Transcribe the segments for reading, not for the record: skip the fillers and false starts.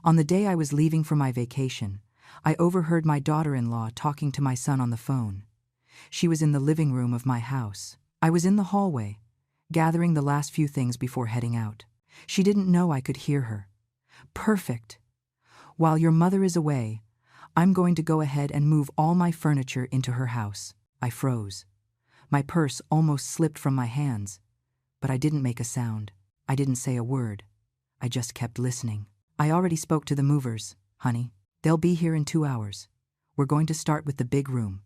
On the day I was leaving for my vacation, I overheard my daughter-in-law talking to my son on the phone. She was in the living room of my house. I was in the hallway, gathering the last few things before heading out. She didn't know I could hear her. Perfect. While your mother is away, I'm going to go ahead and move all my furniture into her house. I froze. My purse almost slipped from my hands, but I didn't make a sound. I didn't say a word. I just kept listening. I already spoke to the movers, honey. They'll be here in 2 hours. We're going to start with the big room.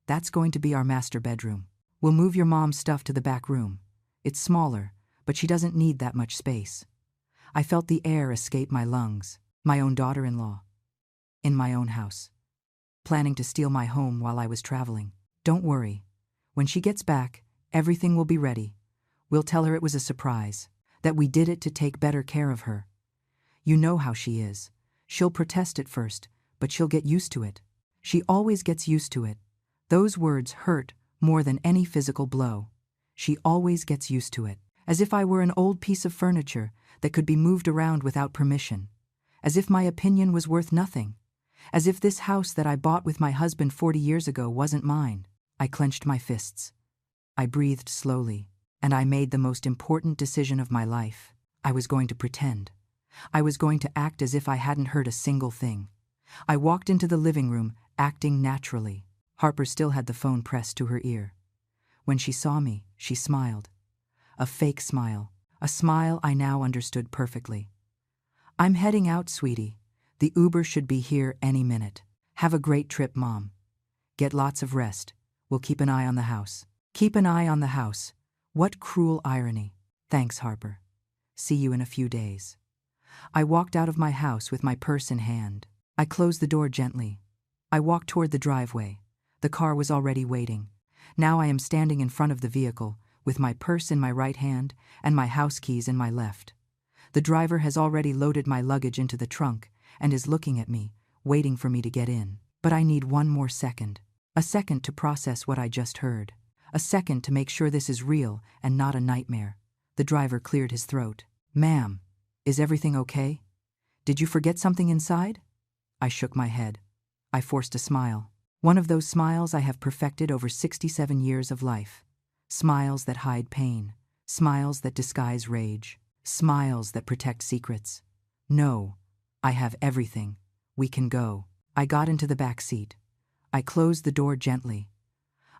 That's going to be our master bedroom. We'll move your mom's stuff to the back room. It's smaller, but she doesn't need that much space. I felt the air escape my lungs. My own daughter-in-law. In my own house. Planning to steal my home while I was traveling. Don't worry. When she gets back, everything will be ready. We'll tell her it was a surprise, that we did it to take better care of her. You know how she is. She'll protest at first, but she'll get used to it. She always gets used to it. Those words hurt more than any physical blow. She always gets used to it. As if I were an old piece of furniture that could be moved around without permission. As if my opinion was worth nothing. As if this house that I bought with my husband 40 years ago wasn't mine. I clenched my fists. I breathed slowly, and I made the most important decision of my life. I was going to pretend. I was going to act as if I hadn't heard a single thing. I walked into the living room, acting naturally. Harper still had the phone pressed to her ear. When she saw me, she smiled. A fake smile. A smile I now understood perfectly. I'm heading out, sweetie. The Uber should be here any minute. Have a great trip, Mom. Get lots of rest. We'll keep an eye on the house. Keep an eye on the house. What cruel irony. Thanks, Harper. See you in a few days. I walked out of my house with my purse in hand. I closed the door gently. I walked toward the driveway. The car was already waiting. Now I am standing in front of the vehicle, with my purse in my right hand and my house keys in my left. The driver has already loaded my luggage into the trunk and is looking at me, waiting for me to get in. But I need one more second. A second to process what I just heard. A second to make sure this is real and not a nightmare. The driver cleared his throat. Ma'am, is everything okay? Did you forget something inside? I shook my head. I forced a smile. One of those smiles I have perfected over 67 years of life. Smiles that hide pain. Smiles that disguise rage. Smiles that protect secrets. No, I have everything. We can go. I got into the back seat. I closed the door gently.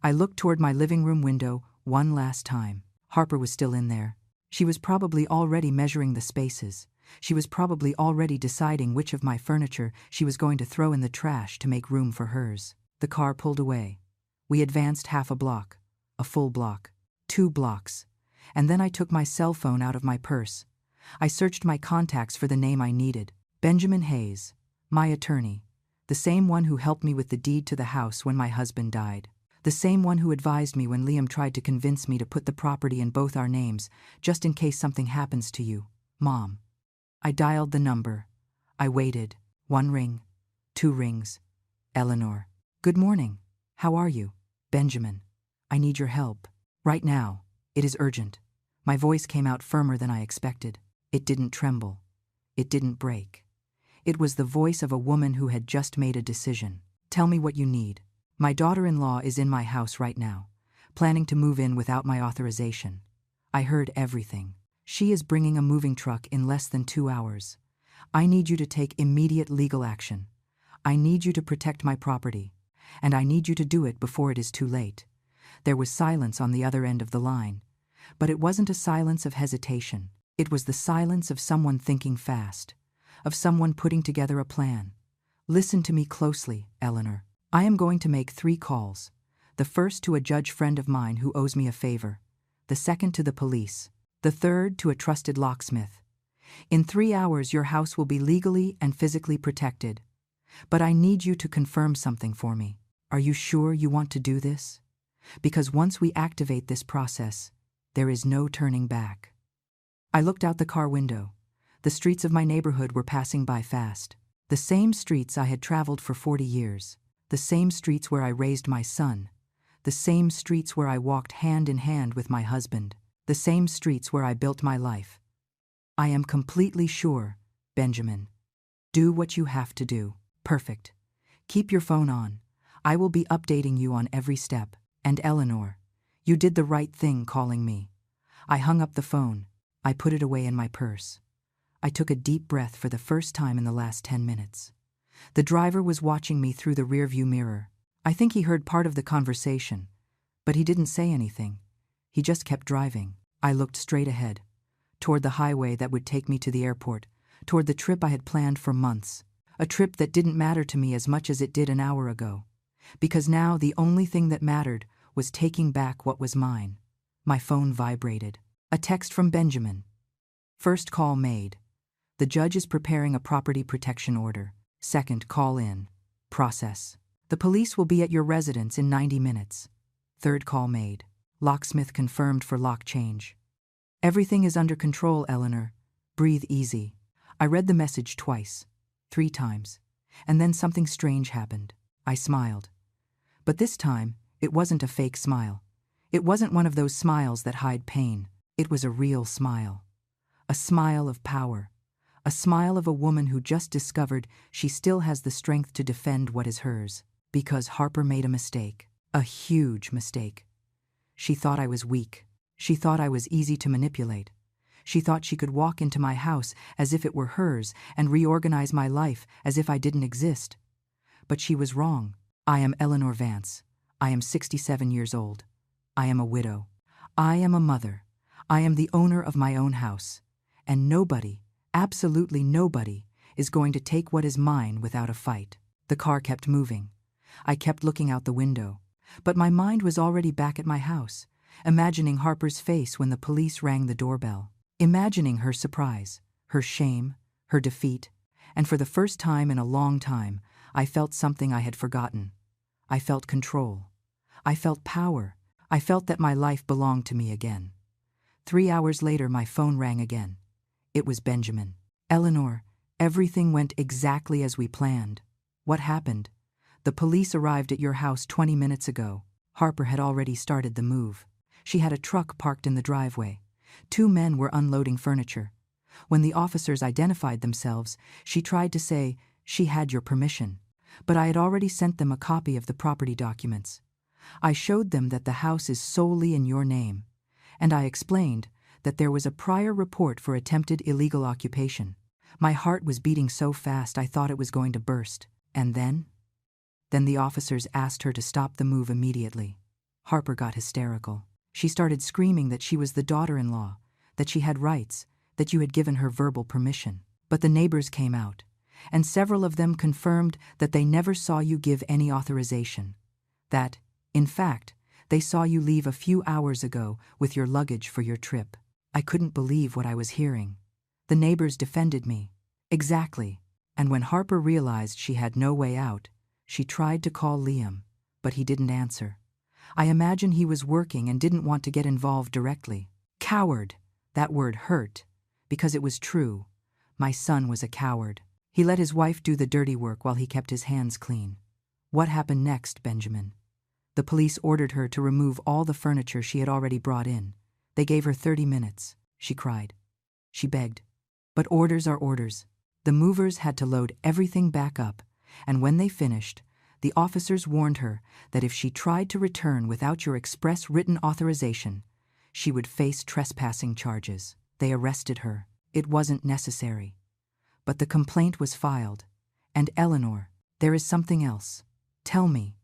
I looked toward my living room window one last time. Harper was still in there. She was probably already measuring the spaces. She was probably already deciding which of my furniture she was going to throw in the trash to make room for hers. The car pulled away. We advanced half a block, a full block, 2 blocks, and then I took my cell phone out of my purse. I searched my contacts for the name I needed. Benjamin Hayes, my attorney, the same one who helped me with the deed to the house when my husband died. The same one who advised me when Liam tried to convince me to put the property in both our names, just in case something happens to you, Mom. I dialed the number. I waited. 1 ring, 2 rings. Eleanor. Good morning. How are you? Benjamin. I need your help. Right now. It is urgent. My voice came out firmer than I expected. It didn't tremble. It didn't break. It was the voice of a woman who had just made a decision. Tell me what you need. My daughter-in-law is in my house right now, planning to move in without my authorization. I heard everything. She is bringing a moving truck in less than 2 hours. I need you to take immediate legal action. I need you to protect my property, and I need you to do it before it is too late. There was silence on the other end of the line, but it wasn't a silence of hesitation. It was the silence of someone thinking fast, of someone putting together a plan. Listen to me closely, Eleanor. I am going to make 3 calls. The first to a judge friend of mine who owes me a favor. The second to the police. The third to a trusted locksmith. In 3 hours your house will be legally and physically protected. But I need you to confirm something for me. Are you sure you want to do this? Because once we activate this process, there is no turning back. I looked out the car window. The streets of my neighborhood were passing by fast. The same streets I had traveled for 40 years. The same streets where I raised my son. The same streets where I walked hand in hand with my husband. The same streets where I built my life. I am completely sure, Benjamin. Do what you have to do. Perfect. Keep your phone on. I will be updating you on every step. And Eleanor, you did the right thing calling me. I hung up the phone. I put it away in my purse. I took a deep breath for the first time in the last 10 minutes. The driver was watching me through the rearview mirror. I think he heard part of the conversation, but he didn't say anything. He just kept driving. I looked straight ahead, toward the highway that would take me to the airport, toward the trip I had planned for months, a trip that didn't matter to me as much as it did an hour ago, because now the only thing that mattered was taking back what was mine. My phone vibrated. A text from Benjamin. First call made. The judge is preparing a property protection order. Second call in. Process. The police will be at your residence in 90 minutes. Third call made. Locksmith confirmed for lock change. Everything is under control, Eleanor. Breathe easy. I read the message twice, 3 times, and then something strange happened. I smiled. But this time, it wasn't a fake smile. It wasn't one of those smiles that hide pain. It was a real smile. A smile of power. A smile of a woman who just discovered she still has the strength to defend what is hers. Because Harper made a mistake. A huge mistake. She thought I was weak. She thought I was easy to manipulate. She thought she could walk into my house as if it were hers and reorganize my life as if I didn't exist. But she was wrong. I am Eleanor Vance. I am 67 years old. I am a widow. I am a mother. I am the owner of my own house. And nobody, absolutely nobody, is going to take what is mine without a fight. The car kept moving. I kept looking out the window. But my mind was already back at my house, imagining Harper's face when the police rang the doorbell. Imagining her surprise, her shame, her defeat, and for the first time in a long time, I felt something I had forgotten. I felt control. I felt power. I felt that my life belonged to me again. 3 hours later, my phone rang again. It was Benjamin. Eleanor, everything went exactly as we planned. What happened? The police arrived at your house 20 minutes ago. Harper had already started the move. She had a truck parked in the driveway. 2 men were unloading furniture. When the officers identified themselves, she tried to say she had your permission, but I had already sent them a copy of the property documents. I showed them that the house is solely in your name, and I explained that there was a prior report for attempted illegal occupation. My heart was beating so fast I thought it was going to burst. And then the officers asked her to stop the move immediately. Harper got hysterical. She started screaming that she was the daughter-in-law, that she had rights, that you had given her verbal permission. But the neighbors came out, and several of them confirmed that they never saw you give any authorization. That, in fact, they saw you leave a few hours ago with your luggage for your trip. I couldn't believe what I was hearing. The neighbors defended me. Exactly. And when Harper realized she had no way out, she tried to call Liam, but he didn't answer. I imagine he was working and didn't want to get involved directly. Coward. That word hurt, because it was true. My son was a coward. He let his wife do the dirty work while he kept his hands clean. What happened next, Benjamin? The police ordered her to remove all the furniture she had already brought in. They gave her 30 minutes. She cried. She begged. But orders are orders. The movers had to load everything back up, and when they finished, the officers warned her that if she tried to return without your express written authorization, she would face trespassing charges. They arrested her. It wasn't necessary. But the complaint was filed. And Eleanor, there is something else. Tell me.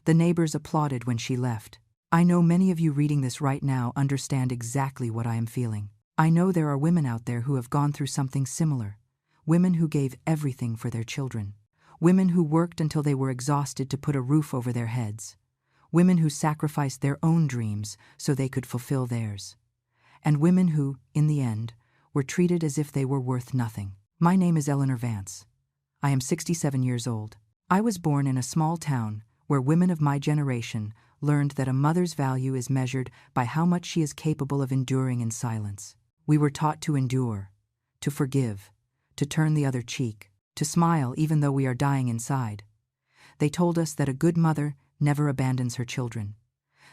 The neighbors applauded when she left. I know many of you reading this right now understand exactly what I am feeling. I know there are women out there who have gone through something similar. Women who gave everything for their children. Women who worked until they were exhausted to put a roof over their heads. Women who sacrificed their own dreams so they could fulfill theirs. And women who, in the end, were treated as if they were worth nothing. My name is Eleanor Vance. I am 67 years old. I was born in a small town where women of my generation learned that a mother's value is measured by how much she is capable of enduring in silence. We were taught to endure, to forgive, to turn the other cheek, to smile even though we are dying inside. They told us that a good mother never abandons her children,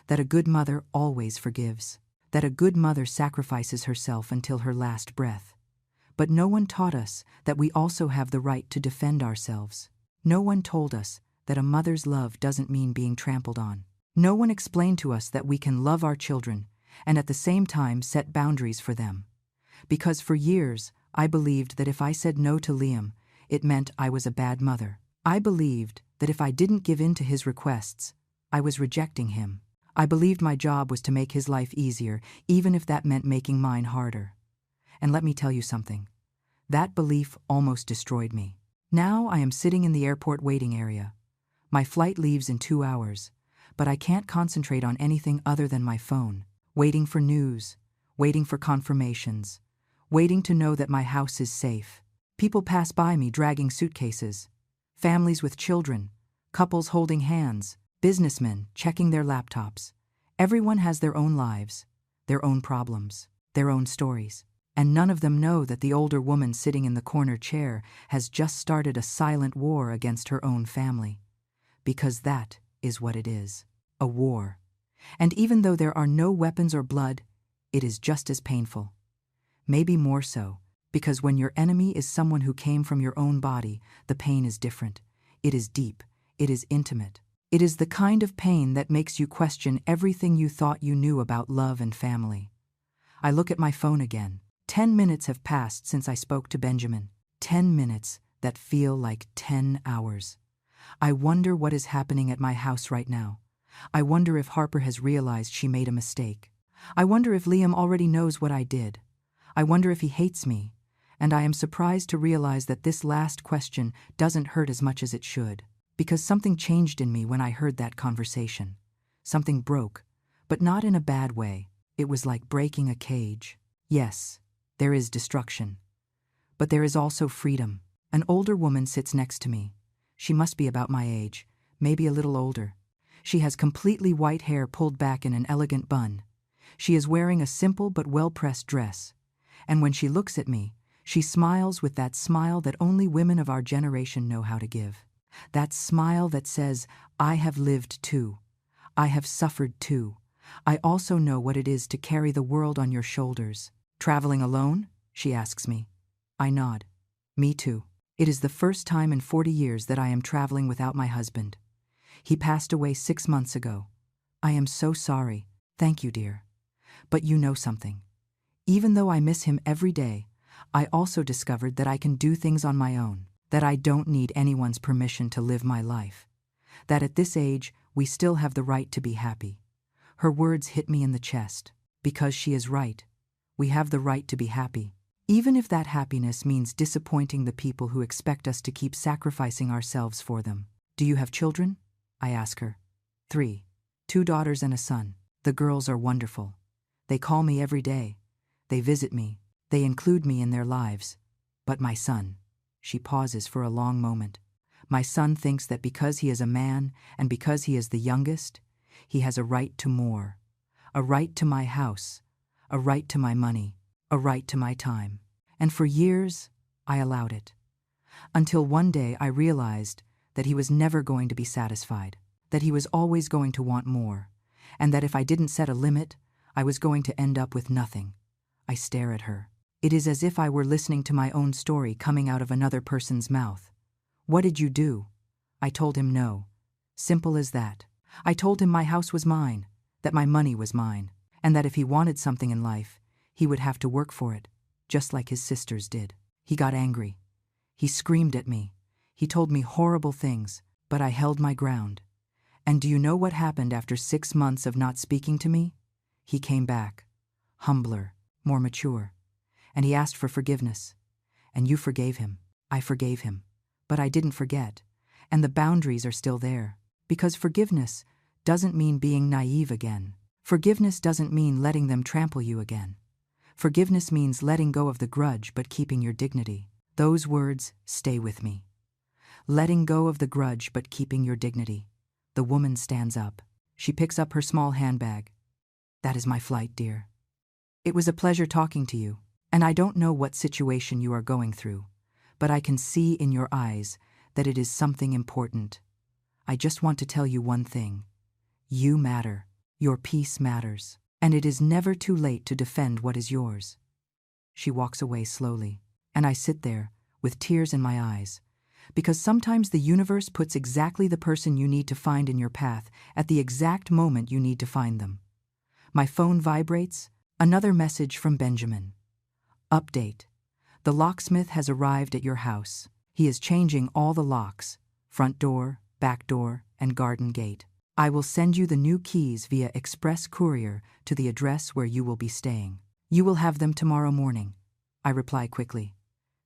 that a good mother always forgives, that a good mother sacrifices herself until her last breath. But no one taught us that we also have the right to defend ourselves. No one told us that a mother's love doesn't mean being trampled on. No one explained to us that we can love our children and at the same time set boundaries for them. Because for years, I believed that if I said no to Liam, it meant I was a bad mother. I believed that if I didn't give in to his requests, I was rejecting him. I believed my job was to make his life easier, even if that meant making mine harder. And let me tell you something. That belief almost destroyed me. Now I am sitting in the airport waiting area. My flight leaves in 2 hours, but I can't concentrate on anything other than my phone, waiting for news, waiting for confirmations, waiting to know that my house is safe. People pass by me dragging suitcases, families with children, couples holding hands, businessmen checking their laptops. Everyone has their own lives, their own problems, their own stories. And none of them know that the older woman sitting in the corner chair has just started a silent war against her own family. Because that is what it is, a war. And even though there are no weapons or blood, it is just as painful. Maybe more so, because when your enemy is someone who came from your own body, the pain is different. It is deep. It is intimate. It is the kind of pain that makes you question everything you thought you knew about love and family. I look at my phone again. 10 minutes have passed since I spoke to Benjamin. 10 minutes that feel like 10 hours. I wonder what is happening at my house right now. I wonder if Harper has realized she made a mistake. I wonder if Liam already knows what I did. I wonder if he hates me. And I am surprised to realize that this last question doesn't hurt as much as it should. Because something changed in me when I heard that conversation. Something broke, but not in a bad way. It was like breaking a cage. Yes. There is destruction. But there is also freedom. An older woman sits next to me. She must be about my age, maybe a little older. She has completely white hair pulled back in an elegant bun. She is wearing a simple but well-pressed dress. And when she looks at me, she smiles with that smile that only women of our generation know how to give. That smile that says, I have lived too. I have suffered too. I also know what it is to carry the world on your shoulders. Traveling alone? She asks me. I nod. Me too. It is the first time in 40 years that I am traveling without my husband. He passed away 6 months ago. I am so sorry. Thank you, dear. But you know something. Even though I miss him every day, I also discovered that I can do things on my own, that I don't need anyone's permission to live my life, that at this age we still have the right to be happy. Her words hit me in the chest. Because she is right. We have the right to be happy, even if that happiness means disappointing the people who expect us to keep sacrificing ourselves for them. Do you have children? I ask her. 3. 2 daughters and a son. The girls are wonderful. They call me every day. They visit me. They include me in their lives. But my son. She pauses for a long moment. My son thinks that because he is a man and because he is the youngest, he has a right to more. A right to my house. A right to my money, a right to my time. And for years, I allowed it. Until one day I realized that he was never going to be satisfied, that he was always going to want more, and that if I didn't set a limit, I was going to end up with nothing. I stare at her. It is as if I were listening to my own story coming out of another person's mouth. What did you do? I told him no. Simple as that. I told him my house was mine, that my money was mine, and that if he wanted something in life, he would have to work for it, just like his sisters did. He got angry. He screamed at me. He told me horrible things, but I held my ground. And do you know what happened after 6 months of not speaking to me? He came back, humbler, more mature, and he asked for forgiveness. And you forgave him. I forgave him. But I didn't forget, and the boundaries are still there. Because forgiveness doesn't mean being naive again. Forgiveness doesn't mean letting them trample you again. Forgiveness means letting go of the grudge but keeping your dignity. Those words stay with me. Letting go of the grudge but keeping your dignity. The woman stands up. She picks up her small handbag. That is my flight, dear. It was a pleasure talking to you, and I don't know what situation you are going through, but I can see in your eyes that it is something important. I just want to tell you one thing. You matter. Your peace matters, and it is never too late to defend what is yours. She walks away slowly, And I sit there, with tears in my eyes. Because sometimes the universe puts exactly the person you need to find in your path at the exact moment you need to find them. My phone vibrates, another message from Benjamin. Update. The locksmith has arrived at your house. He is changing all the locks, front door, back door, and garden gate. I will send you the new keys via express courier to the address where you will be staying. You will have them tomorrow morning. I reply quickly.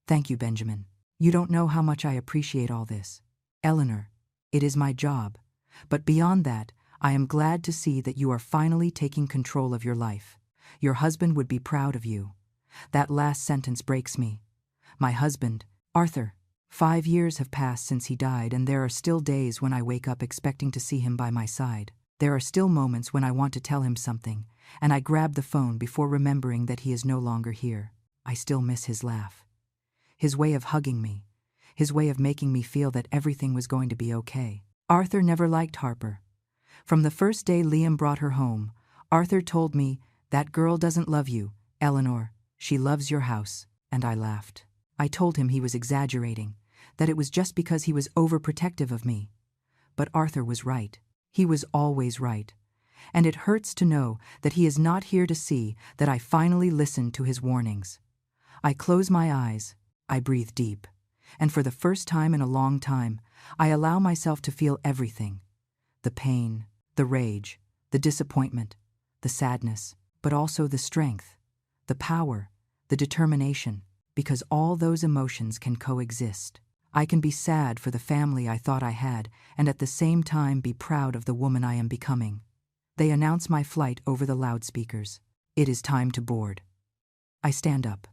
Thank you, Benjamin. You don't know how much I appreciate all this. Eleanor, it is my job. But beyond that, I am glad to see that you are finally taking control of your life. Your husband would be proud of you. That last sentence breaks me. My husband, Arthur. 5 years have passed since he died, and there are still days when I wake up expecting to see him by my side. There are still moments when I want to tell him something, and I grab the phone before remembering that he is no longer here. I still miss his laugh. His way of hugging me. His way of making me feel that everything was going to be okay. Arthur never liked Harper. From the first day Liam brought her home, Arthur told me, "That girl doesn't love you, Eleanor. She loves your house," and I laughed. I told him he was exaggerating, that it was just because he was overprotective of me. But Arthur was right. He was always right. And it hurts to know that he is not here to see that I finally listened to his warnings. I close my eyes, I breathe deep, and for the first time in a long time, I allow myself to feel everything. The pain, the rage, the disappointment, the sadness, but also the strength, the power, the determination, because all those emotions can coexist. I can be sad for the family I thought I had, and at the same time be proud of the woman I am becoming. They announce my flight over the loudspeakers. It is time to board. I stand up.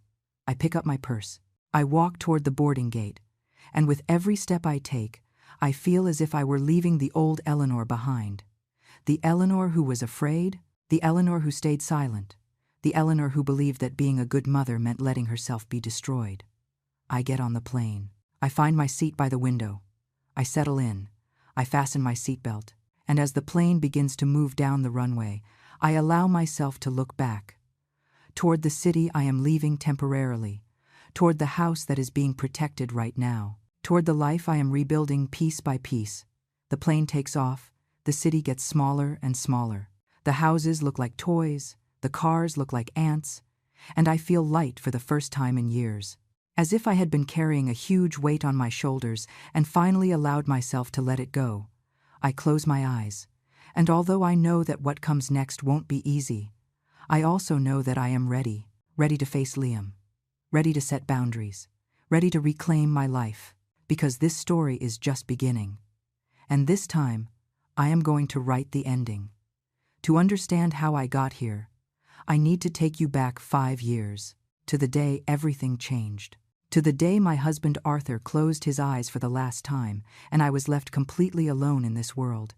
I pick up my purse. I walk toward the boarding gate, and with every step I take, I feel as if I were leaving the old Eleanor behind. The Eleanor who was afraid, the Eleanor who stayed silent, the Eleanor who believed that being a good mother meant letting herself be destroyed. I get on the plane. I find my seat by the window. I settle in. I fasten my seatbelt, and as the plane begins to move down the runway, I allow myself to look back. Toward the city I am leaving temporarily, toward the house that is being protected right now, toward the life I am rebuilding piece by piece. The plane takes off, the city gets smaller and smaller. The houses look like toys, the cars look like ants, and I feel light for the first time in years. As if I had been carrying a huge weight on my shoulders and finally allowed myself to let it go. I close my eyes, and although I know that what comes next won't be easy, I also know that I am ready to face Liam, ready to set boundaries, ready to reclaim my life, because this story is just beginning. And this time, I am going to write the ending. To understand how I got here, I need to take you back 5 years, to the day everything changed. To the day my husband Arthur closed his eyes for the last time, and I was left completely alone in this world.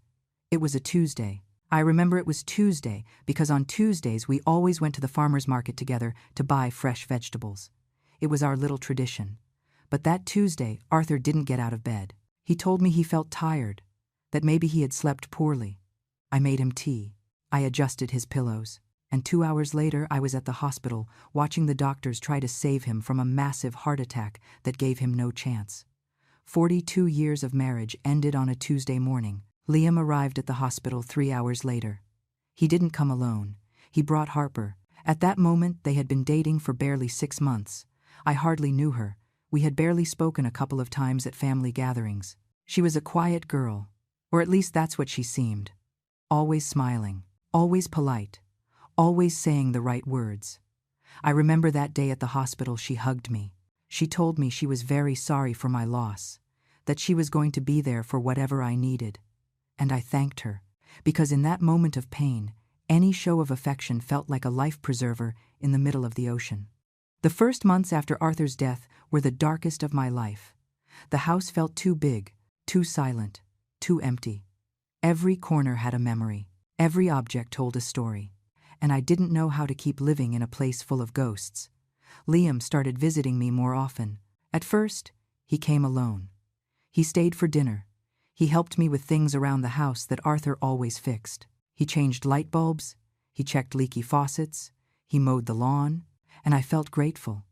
It was a Tuesday. I remember it was Tuesday because on Tuesdays we always went to the farmer's market together to buy fresh vegetables. It was our little tradition. But that Tuesday, Arthur didn't get out of bed. He told me he felt tired, that maybe he had slept poorly. I made him tea. I adjusted his pillows. And 2 hours later, I was at the hospital, watching the doctors try to save him from a massive heart attack that gave him no chance. 42 years of marriage ended on a Tuesday morning. Liam arrived at the hospital 3 hours later. He didn't come alone. He brought Harper. At that moment, they had been dating for barely 6 months. I hardly knew her. We had barely spoken a couple of times at family gatherings. She was a quiet girl, or at least that's what she seemed. Always smiling, always polite, always saying the right words. I remember that day at the hospital she hugged me. She told me she was very sorry for my loss, that she was going to be there for whatever I needed. And I thanked her, because in that moment of pain, any show of affection felt like a life preserver in the middle of the ocean. The first months after Arthur's death were the darkest of my life. The house felt too big, too silent, too empty. Every corner had a memory. Every object told a story. And I didn't know how to keep living in a place full of ghosts. Liam started visiting me more often. At first, he came alone. He stayed for dinner. He helped me with things around the house that Arthur always fixed. He changed light bulbs. He checked leaky faucets. He mowed the lawn. And I felt grateful.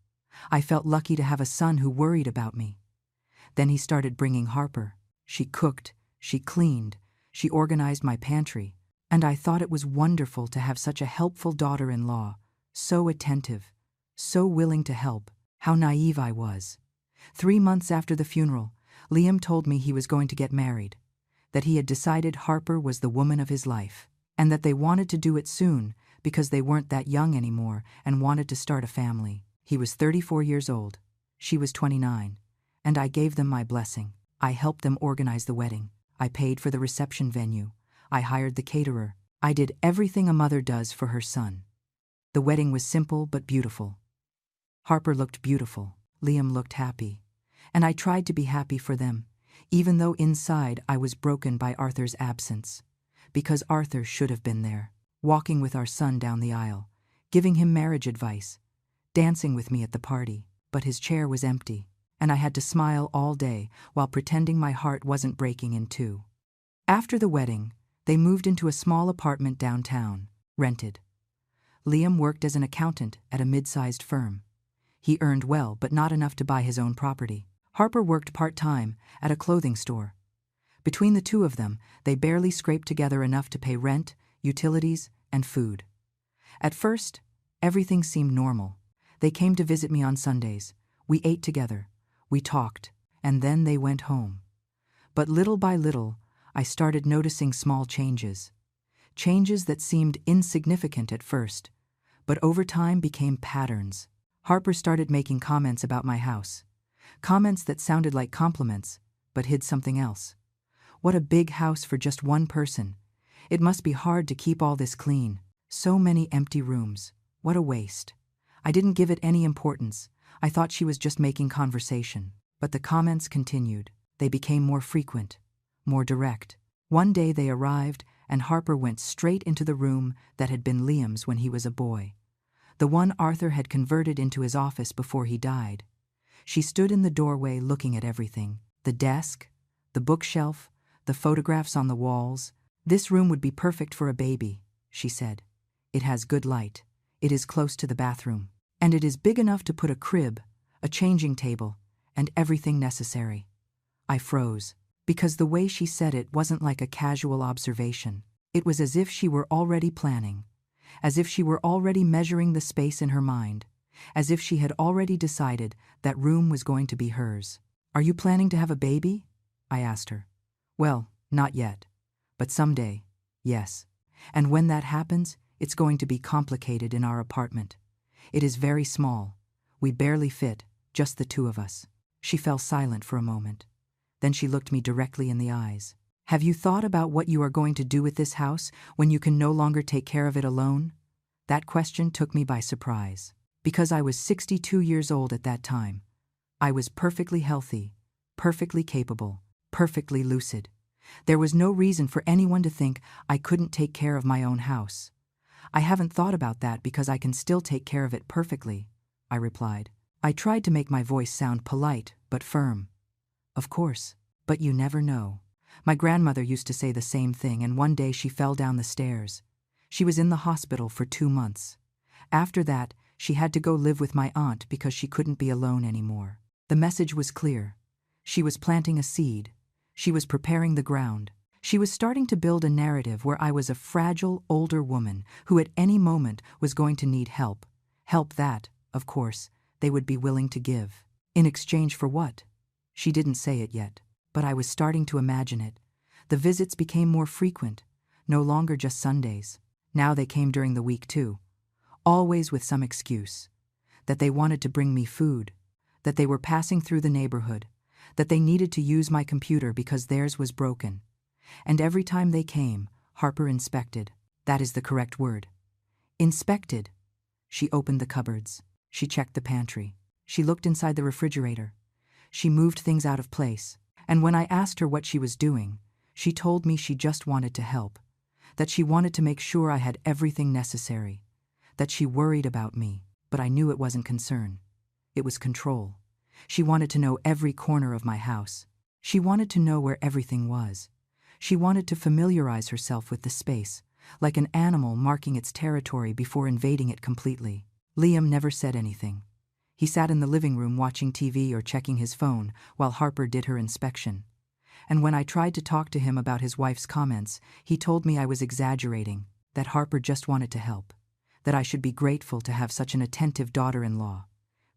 I felt lucky to have a son who worried about me. Then he started bringing Harper. She cooked, she cleaned, she organized my pantry, and I thought it was wonderful to have such a helpful daughter-in-law, so attentive, so willing to help. How naive I was. 3 months after the funeral, Liam told me he was going to get married, that he had decided Harper was the woman of his life, and that they wanted to do it soon because they weren't that young anymore and wanted to start a family. He was 34 years old. She was 29. And I gave them my blessing. I helped them organize the wedding. I paid for the reception venue. I hired the caterer. I did everything a mother does for her son. The wedding was simple but beautiful. Harper looked beautiful. Liam looked happy. And I tried to be happy for them, even though inside I was broken by Arthur's absence. Because Arthur should have been there, walking with our son down the aisle, giving him marriage advice, dancing with me at the party. But his chair was empty, and I had to smile all day while pretending my heart wasn't breaking in two. After the wedding, they moved into a small apartment downtown, rented. Liam worked as an accountant at a mid-sized firm. He earned well, but not enough to buy his own property. Harper worked part-time at a clothing store. Between the two of them, they barely scraped together enough to pay rent, utilities, and food. At first, everything seemed normal. They came to visit me on Sundays. We ate together. We talked, and then they went home. But little by little, I started noticing small changes. Changes that seemed insignificant at first, but over time became patterns. Harper started making comments about my house. Comments that sounded like compliments, but hid something else. What a big house for just one person. It must be hard to keep all this clean. So many empty rooms. What a waste. I didn't give it any importance. I thought she was just making conversation. But the comments continued. They became more frequent, more direct. One day they arrived, and Harper went straight into the room that had been Liam's when he was a boy. The one Arthur had converted into his office before he died. She stood in the doorway looking at everything. The desk, the bookshelf, the photographs on the walls. "This room would be perfect for a baby," she said. "It has good light. It is close to the bathroom. And it is big enough to put a crib, a changing table, and everything necessary." I froze, because the way she said it wasn't like a casual observation. It was as if she were already planning, as if she were already measuring the space in her mind, as if she had already decided that room was going to be hers. "Are you planning to have a baby?" I asked her. "Well, not yet. But someday, yes. And when that happens, it's going to be complicated in our apartment. It is very small. We barely fit, just the two of us." She fell silent for a moment. Then she looked me directly in the eyes. "Have you thought about what you are going to do with this house when you can no longer take care of it alone?" That question took me by surprise. Because I was 62 years old at that time. I was perfectly healthy, perfectly capable, perfectly lucid. There was no reason for anyone to think I couldn't take care of my own house. "I haven't thought about that because I can still take care of it perfectly," I replied. I tried to make my voice sound polite but firm. "Of course, but you never know." My grandmother used to say the same thing, and one day she fell down the stairs. She was in the hospital for 2 months. After that, she had to go live with my aunt because she couldn't be alone anymore. The message was clear. She was planting a seed. She was preparing the ground. She was starting to build a narrative where I was a fragile, older woman who at any moment was going to need help. Help that, of course, they would be willing to give. In exchange for what? She didn't say it yet, but I was starting to imagine it. The visits became more frequent, no longer just Sundays. Now they came during the week too, always with some excuse. That they wanted to bring me food, that they were passing through the neighborhood, that they needed to use my computer because theirs was broken. And every time they came, Harper inspected. That is the correct word. Inspected. She opened the cupboards. She checked the pantry. She looked inside the refrigerator. She moved things out of place. And when I asked her what she was doing, she told me she just wanted to help, that she wanted to make sure I had everything necessary, that she worried about me, but I knew it wasn't concern. It was control. She wanted to know every corner of my house. She wanted to know where everything was. She wanted to familiarize herself with the space, like an animal marking its territory before invading it completely. Liam never said anything. He sat in the living room watching TV or checking his phone while Harper did her inspection. And when I tried to talk to him about his wife's comments, he told me I was exaggerating, that Harper just wanted to help, that I should be grateful to have such an attentive daughter-in-law.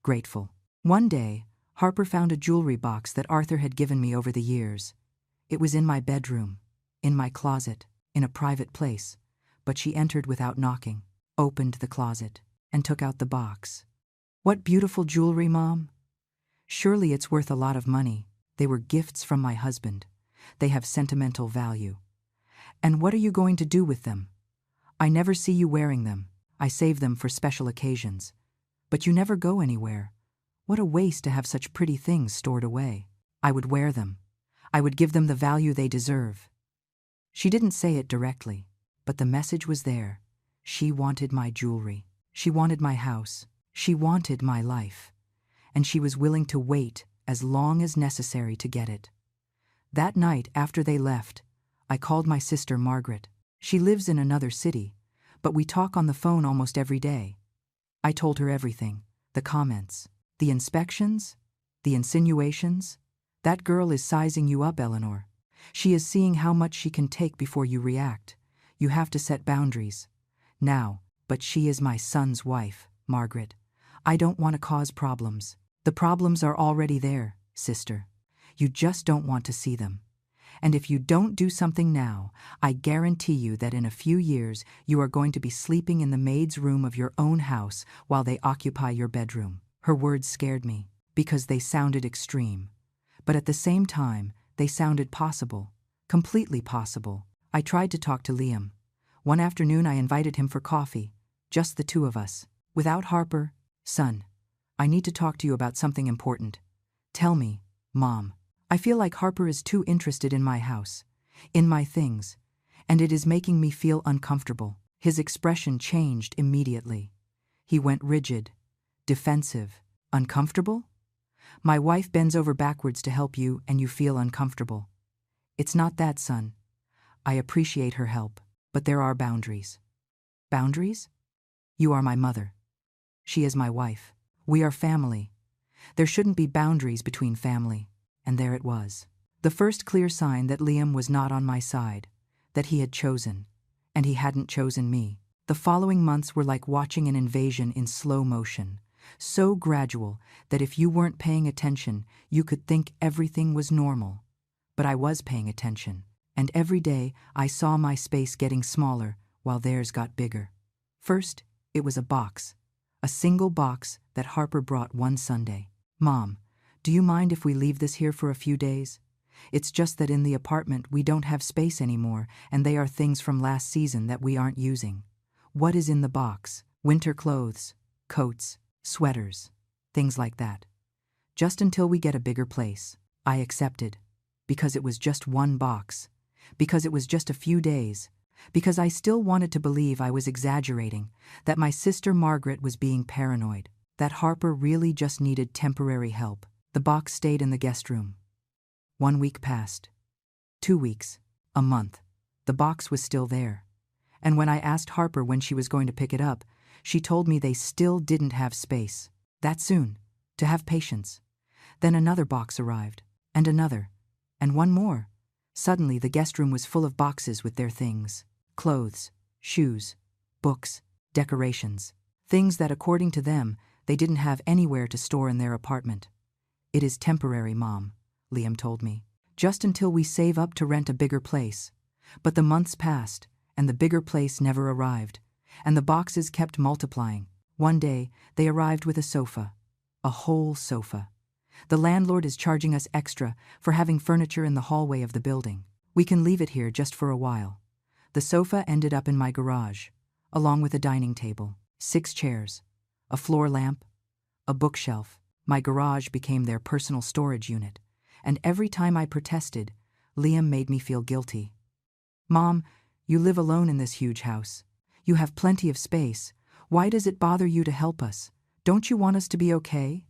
Grateful. One day, Harper found a jewelry box that Arthur had given me over the years. It was in my bedroom, in my closet, in a private place, but she entered without knocking, opened the closet, and took out the box. "What beautiful jewelry, Mom." "Surely it's worth a lot of money. They were gifts from my husband. They have sentimental value." "And what are you going to do with them?" "I never see you wearing them. I save them for special occasions." "But you never go anywhere. What a waste to have such pretty things stored away." "I would wear them. I would give them the value they deserve." She didn't say it directly, but the message was there. She wanted my jewelry. She wanted my house. She wanted my life. And she was willing to wait as long as necessary to get it. That night, after they left, I called my sister Margaret. She lives in another city, but we talk on the phone almost every day. I told her everything, the comments, the inspections, the insinuations. "That girl is sizing you up, Eleanor. She is seeing how much she can take before you react. You have to set boundaries. Now, but she is my son's wife, Margaret. I don't want to cause problems. The problems are already there, sister. You just don't want to see them. And if you don't do something now, I guarantee you that in a few years you are going to be sleeping in the maid's room of your own house while they occupy your bedroom." Her words scared me, because they sounded extreme. But at the same time, they sounded possible, completely possible. I tried to talk to Liam. One afternoon I invited him for coffee, just the two of us, without Harper. "Son, I need to talk to you about something important." "Tell me, Mom." "I feel like Harper is too interested in my house, in my things, and it is making me feel uncomfortable." His expression changed immediately. He went rigid, defensive. "Uncomfortable? My wife bends over backwards to help you and you feel uncomfortable." "It's not that, son. I appreciate her help, but there are boundaries." "Boundaries? You are my mother. She is my wife. We are family. There shouldn't be boundaries between family." And there it was. The first clear sign that Liam was not on my side, that he had chosen, and he hadn't chosen me. The following months were like watching an invasion in slow motion, so gradual that if you weren't paying attention, you could think everything was normal. But I was paying attention, and every day I saw my space getting smaller while theirs got bigger. First, it was a box, a single box that Harper brought one Sunday. "Mom, do you mind if we leave this here for a few days? It's just that in the apartment we don't have space anymore, and they are things from last season that we aren't using." "What is in the box?" "Winter clothes, coats, sweaters, things like that. Just until we get a bigger place." I accepted, because it was just one box, because it was just a few days, because I still wanted to believe I was exaggerating, that my sister Margaret was being paranoid, that Harper really just needed temporary help. The box stayed in the guest room. 1 week passed. 2 weeks. A month. The box was still there. And when I asked Harper when she was going to pick it up, she told me they still didn't have space. That soon. To have patience. Then another box arrived. And another. And one more. Suddenly the guest room was full of boxes with their things. Clothes, shoes, books, decorations. Things that, according to them, they didn't have anywhere to store in their apartment. "It is temporary, Mom," Liam told me. "Just until we save up to rent a bigger place." But the months passed, and the bigger place never arrived, and the boxes kept multiplying. One day, they arrived with a sofa. A whole sofa. "The landlord is charging us extra for having furniture in the hallway of the building. We can leave it here just for a while." The sofa ended up in my garage, along with a dining table, 6 chairs, a floor lamp, a bookshelf. My garage became their personal storage unit, and every time I protested, Liam made me feel guilty. "Mom, you live alone in this huge house. You have plenty of space. Why does it bother you to help us? Don't you want us to be okay?"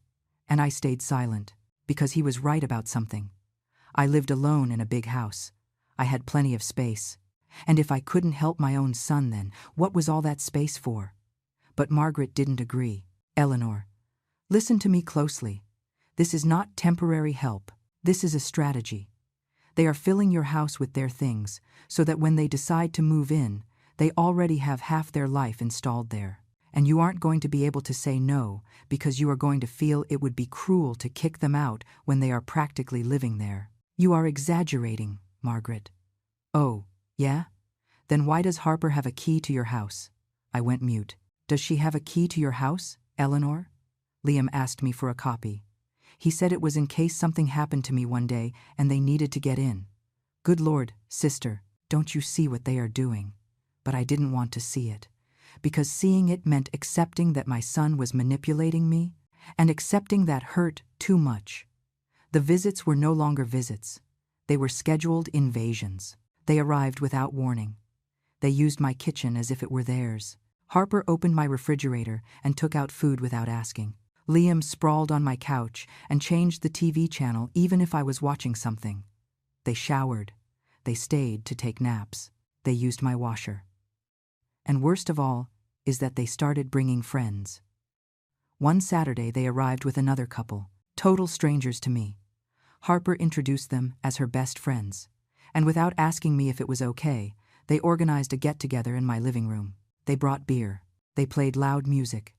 And I stayed silent, because he was right about something. I lived alone in a big house. I had plenty of space. And if I couldn't help my own son, then what was all that space for? But Margaret didn't agree. "Eleanor, Listen to me closely. This is not temporary help. This is a strategy. They are filling your house with their things, so that when they decide to move in, they already have half their life installed there. And you aren't going to be able to say no, because you are going to feel it would be cruel to kick them out when they are practically living there. You are exaggerating, Margaret. Oh, yeah? Then why does Harper have a key to your house? I went mute. Does she have a key to your house, Eleanor? Liam asked me for a copy. He said it was in case something happened to me one day and they needed to get in. Good Lord, sister, don't you see what they are doing? But I didn't want to see it, because seeing it meant accepting that my son was manipulating me, and accepting that hurt too much. The visits were no longer visits. They were scheduled invasions. They arrived without warning. They used my kitchen as if it were theirs. Harper opened my refrigerator and took out food without asking. Liam sprawled on my couch and changed the TV channel even if I was watching something. They showered. They stayed to take naps. They used my washer. And worst of all is that they started bringing friends. One Saturday they arrived with another couple, total strangers to me. Harper introduced them as her best friends, and without asking me if it was okay, they organized a get-together in my living room. They brought beer. They played loud music.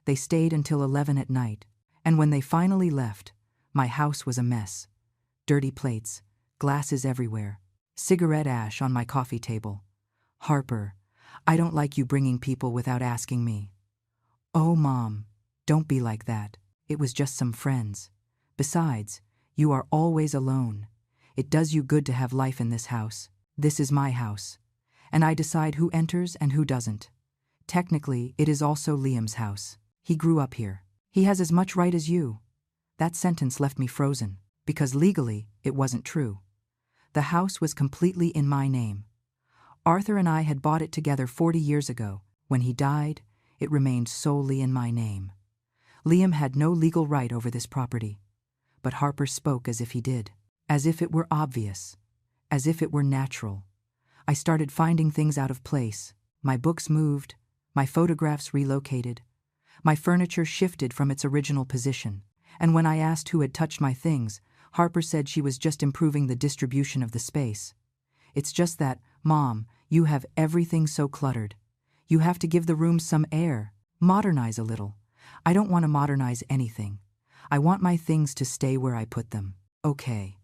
They stayed until 11 at night, and when they finally left, my house was a mess. Dirty plates, glasses everywhere, cigarette ash on my coffee table. Harper, I don't like you bringing people without asking me. Oh, Mom, don't be like that. It was just some friends. Besides, you are always alone. It does you good to have life in this house. This is my house, and I decide who enters and who doesn't. Technically, it is also Liam's house. He grew up here. He has as much right as you. That sentence left me frozen, because legally, it wasn't true. The house was completely in my name. Arthur and I had bought it together 40 years ago. When he died, it remained solely in my name. Liam had no legal right over this property, but Harper spoke as if he did, as if it were obvious, as if it were natural. I started finding things out of place. My books moved, my photographs relocated, my furniture shifted from its original position, and when I asked who had touched my things, Harper said she was just improving the distribution of the space. It's just that, Mom, you have everything so cluttered. You have to give the room some air, modernize a little. I don't want to modernize anything. I want my things to stay where I put them. Okay,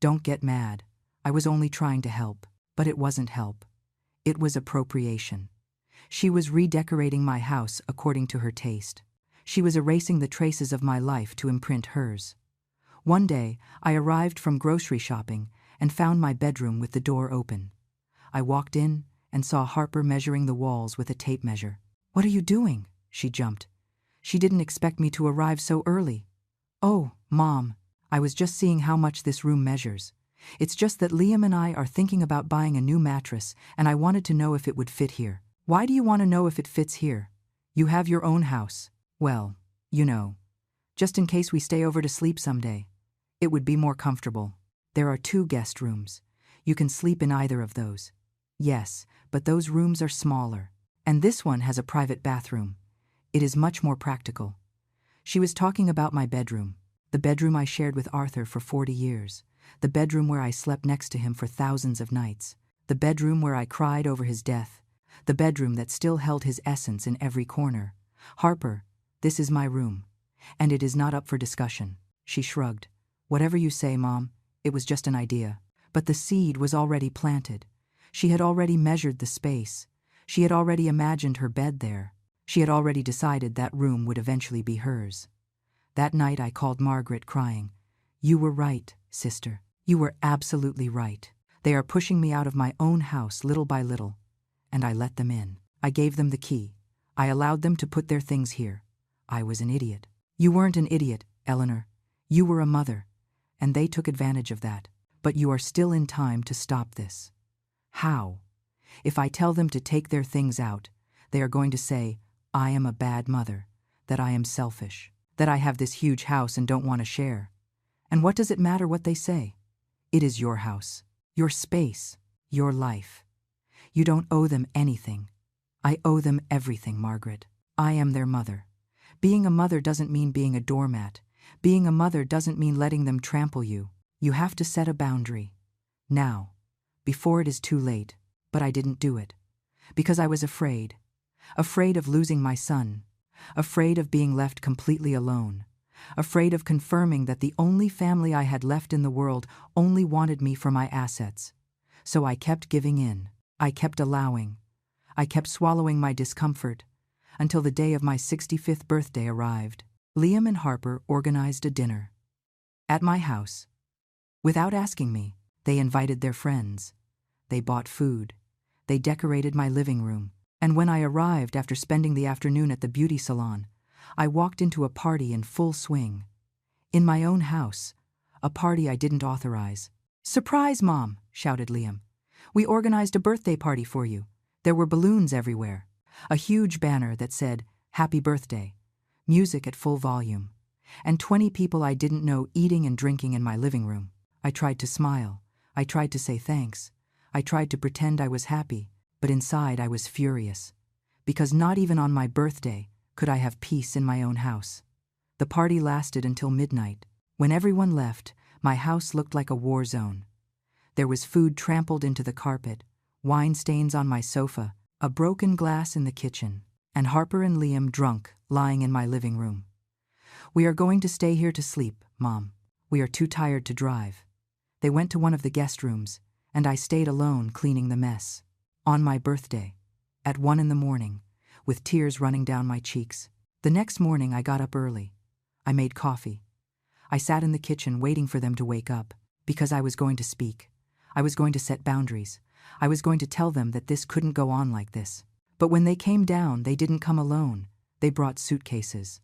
don't get mad. I was only trying to help, but it wasn't help. It was appropriation. She was redecorating my house according to her taste. She was erasing the traces of my life to imprint hers. One day, I arrived from grocery shopping and found my bedroom with the door open. I walked in and saw Harper measuring the walls with a tape measure. What are you doing? She jumped. She didn't expect me to arrive so early. Oh, Mom, I was just seeing how much this room measures. It's just that Liam and I are thinking about buying a new mattress, and I wanted to know if it would fit here. Why do you want to know if it fits here? You have your own house. Well, you know, just in case we stay over to sleep someday. It would be more comfortable. There are 2 guest rooms. You can sleep in either of those. Yes, but those rooms are smaller. And this one has a private bathroom. It is much more practical. She was talking about my bedroom, the bedroom I shared with Arthur for 40 years, the bedroom where I slept next to him for thousands of nights, the bedroom where I cried over his death, the bedroom that still held his essence in every corner. Harper, this is my room, and it is not up for discussion. She shrugged. Whatever you say, Mom, it was just an idea. But the seed was already planted. She had already measured the space. She had already imagined her bed there. She had already decided that room would eventually be hers. That night I called Margaret, crying, "You were right, sister. You were absolutely right. They are pushing me out of my own house little by little." And I let them in. I gave them the key. I allowed them to put their things here. I was an idiot. You weren't an idiot, Eleanor. You were a mother, and they took advantage of that. But you are still in time to stop this. How? If I tell them to take their things out, they are going to say, I am a bad mother, that I am selfish, that I have this huge house and don't want to share. And what does it matter what they say? It is your house, your space, your life. You don't owe them anything. I owe them everything, Margaret. I am their mother. Being a mother doesn't mean being a doormat. Being a mother doesn't mean letting them trample you. You have to set a boundary. Now. Before it is too late. But I didn't do it. Because I was afraid. Afraid of losing my son. Afraid of being left completely alone. Afraid of confirming that the only family I had left in the world only wanted me for my assets. So I kept giving in. I kept allowing. I kept swallowing my discomfort. Until the day of my 65th birthday arrived. Liam and Harper organized a dinner. At my house. Without asking me, they invited their friends. They bought food. They decorated my living room. And when I arrived after spending the afternoon at the beauty salon, I walked into a party in full swing. In my own house. A party I didn't authorize. "Surprise, Mom!" shouted Liam. "We organized a birthday party for you. There were balloons everywhere. A huge banner that said, 'Happy Birthday.' Music at full volume. And 20 people I didn't know eating and drinking in my living room." I tried to smile. I tried to say thanks. I tried to pretend I was happy, but inside I was furious. Because not even on my birthday could I have peace in my own house. The party lasted until midnight. When everyone left, my house looked like a war zone. There was food trampled into the carpet, wine stains on my sofa, a broken glass in the kitchen, and Harper and Liam drunk, lying in my living room. "We are going to stay here to sleep, Mom. We are too tired to drive." They went to one of the guest rooms, and I stayed alone cleaning the mess. On my birthday. At 1 a.m, with tears running down my cheeks. The next morning I got up early. I made coffee. I sat in the kitchen waiting for them to wake up, because I was going to speak. I was going to set boundaries. I was going to tell them that this couldn't go on like this. But when they came down, they didn't come alone. They brought suitcases.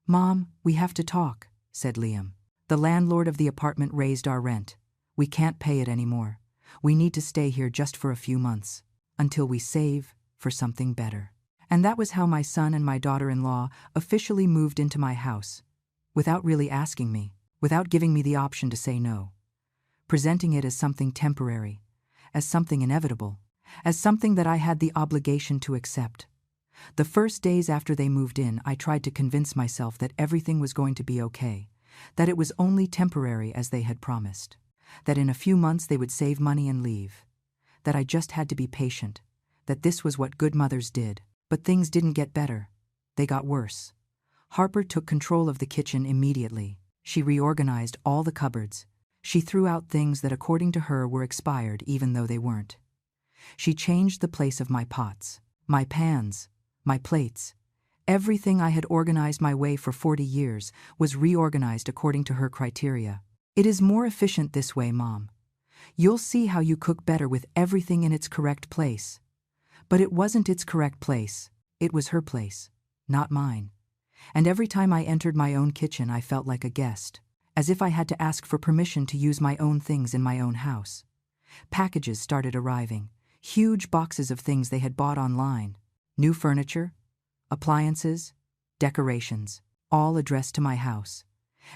"Mom, we have to talk," said Liam. "The landlord of the apartment raised our rent. We can't pay it anymore. We need to stay here just for a few months, until we save for something better." And that was how my son and my daughter-in-law officially moved into my house, without really asking me, without giving me the option to say no, presenting it as something temporary, as something inevitable, as something that I had the obligation to accept. The first days after they moved in, I tried to convince myself that everything was going to be okay, that it was only temporary as they had promised, that in a few months they would save money and leave, that I just had to be patient, that this was what good mothers did. But things didn't get better. They got worse. Harper took control of the kitchen immediately. She reorganized all the cupboards. She threw out things that according to her were expired even though they weren't. She changed the place of my pots, my pans, my plates. Everything I had organized my way for 40 years was reorganized according to her criteria. "It is more efficient this way, Mom. You'll see how you cook better with everything in its correct place." But it wasn't its correct place. It was her place, not mine. And every time I entered my own kitchen, I felt like a guest, as if I had to ask for permission to use my own things in my own house. Packages started arriving, huge boxes of things they had bought online, new furniture, appliances, decorations, all addressed to my house.